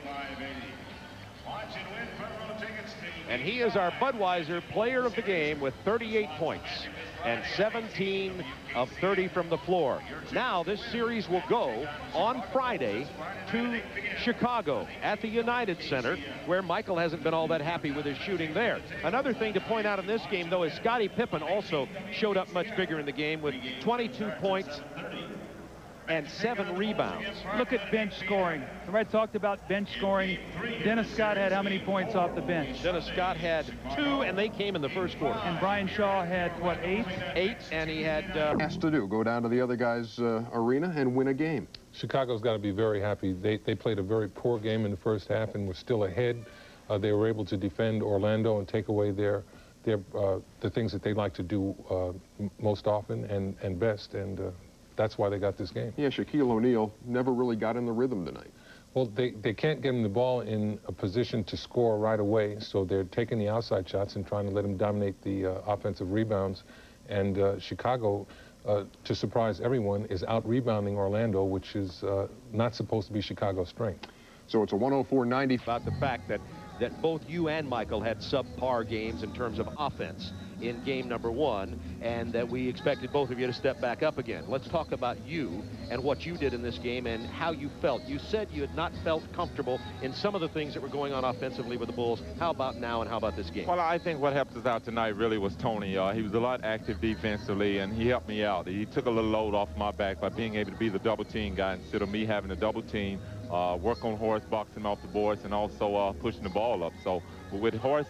And he is our Budweiser player of the game with 38 points. and 17 of 30 from the floor. Now this series will go on Friday to Chicago at the United Center, where Michael hasn't been all that happy with his shooting there. Another thing to point out in this game, though, is Scottie Pippen also showed up much bigger in the game with 22 points and 7 rebounds. Look at bench scoring. I talked about bench scoring. Dennis Scott had how many points off the bench? Dennis Scott had 2, and they came in the first quarter. And Brian Shaw had, what, 8? 8, and he had... has to do, go down to the other guy's arena and win a game. Chicago's got to be very happy. They played a very poor game in the first half and were still ahead. They were able to defend Orlando and take away the things that they like to do most often and best, and that's why they got this game. Yeah, Shaquille O'Neal never really got in the rhythm tonight. Well, they can't get him the ball in a position to score right away, so they're taking the outside shots and trying to let him dominate the offensive rebounds. And Chicago, to surprise everyone, is out-rebounding Orlando, which is not supposed to be Chicago's strength. So it's a 104-90. About the fact that both you and Michael had subpar games in terms of offense in game number 1, and that we expected both of you to step back up again. Let's talk about you and what you did in this game and how you felt. You said you had not felt comfortable in some of the things that were going on offensively with the Bulls. How about now, and how about this game? Well, I think what helped us out tonight really was Tony. He was a lot active defensively, and he helped me out. He took a little load off my back by being able to be the double team guy instead of me having a double team. Work on Horace, boxing him off the boards, and also pushing the ball up. So with Horace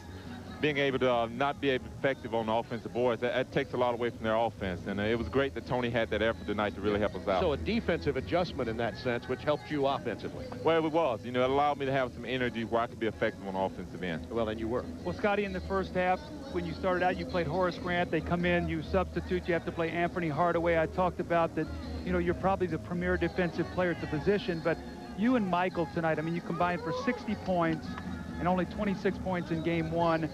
being able to not be effective on the offensive boards, that takes a lot away from their offense. And it was great that Tony had that effort tonight to really help us out. So a defensive adjustment in that sense, which helped you offensively. Well, it was. You know, it allowed me to have some energy where I could be effective on the offensive end. Well, then you were. Well, Scotty, in the first half, when you started out, you played Horace Grant. They come in, you substitute, you have to play Anthony Hardaway. I talked about that, you know, you're probably the premier defensive player at the position, but you and Michael tonight, I mean, you combined for 60 points and only 26 points in game 1.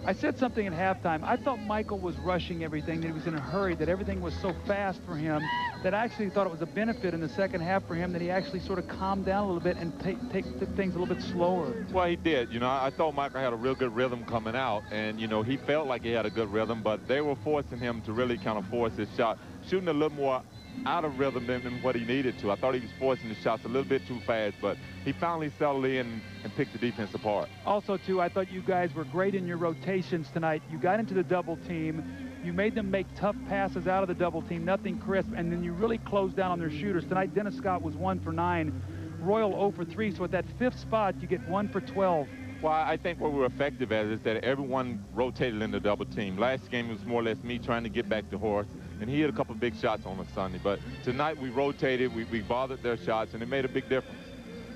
I said something at halftime. I thought Michael was rushing everything, that he was in a hurry, that everything was so fast for him, that I actually thought it was a benefit in the second half for him, that he actually sort of calmed down a little bit and took things a little bit slower. Well, he did. You know, I thought Michael had a real good rhythm coming out, and, you know, he felt like he had a good rhythm, but they were forcing him to really kind of force his shot, shooting a little more out of rhythm than what he needed to. I thought he was forcing the shots a little bit too fast, but he finally settled in and picked the defense apart. Also, too, I thought you guys were great in your rotations tonight. You got into the double team. You made them make tough passes out of the double team, nothing crisp, and then you really closed down on their shooters. Tonight, Dennis Scott was 1 for 9, Royal 0 for 3, so at that 5th spot, you get 1 for 12. Well, I think what we were effective at is that everyone rotated in the double team. Last game was more or less me trying to get back to Horace, and he hit a couple big shots on a Sunday. But tonight we rotated, we bothered their shots, and it made a big difference.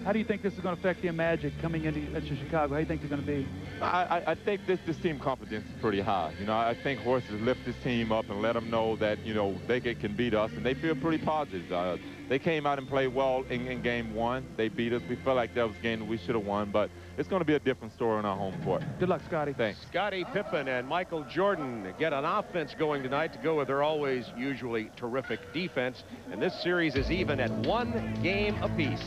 How do you think this is going to affect the Magic coming into Chicago? How do you think they're going to be? I think this team confidence is pretty high. You know, I think Horace has lifted this team up and let them know that, you know, they can beat us, and they feel pretty positive. They came out and played well in game 1. They beat us. We felt like that was a game that we should have won, but it's going to be a different story on our home court. Good luck, Scotty. Thanks. Scottie Pippen and Michael Jordan get an offense going tonight to go with their always usually terrific defense, and this series is even at 1 game apiece.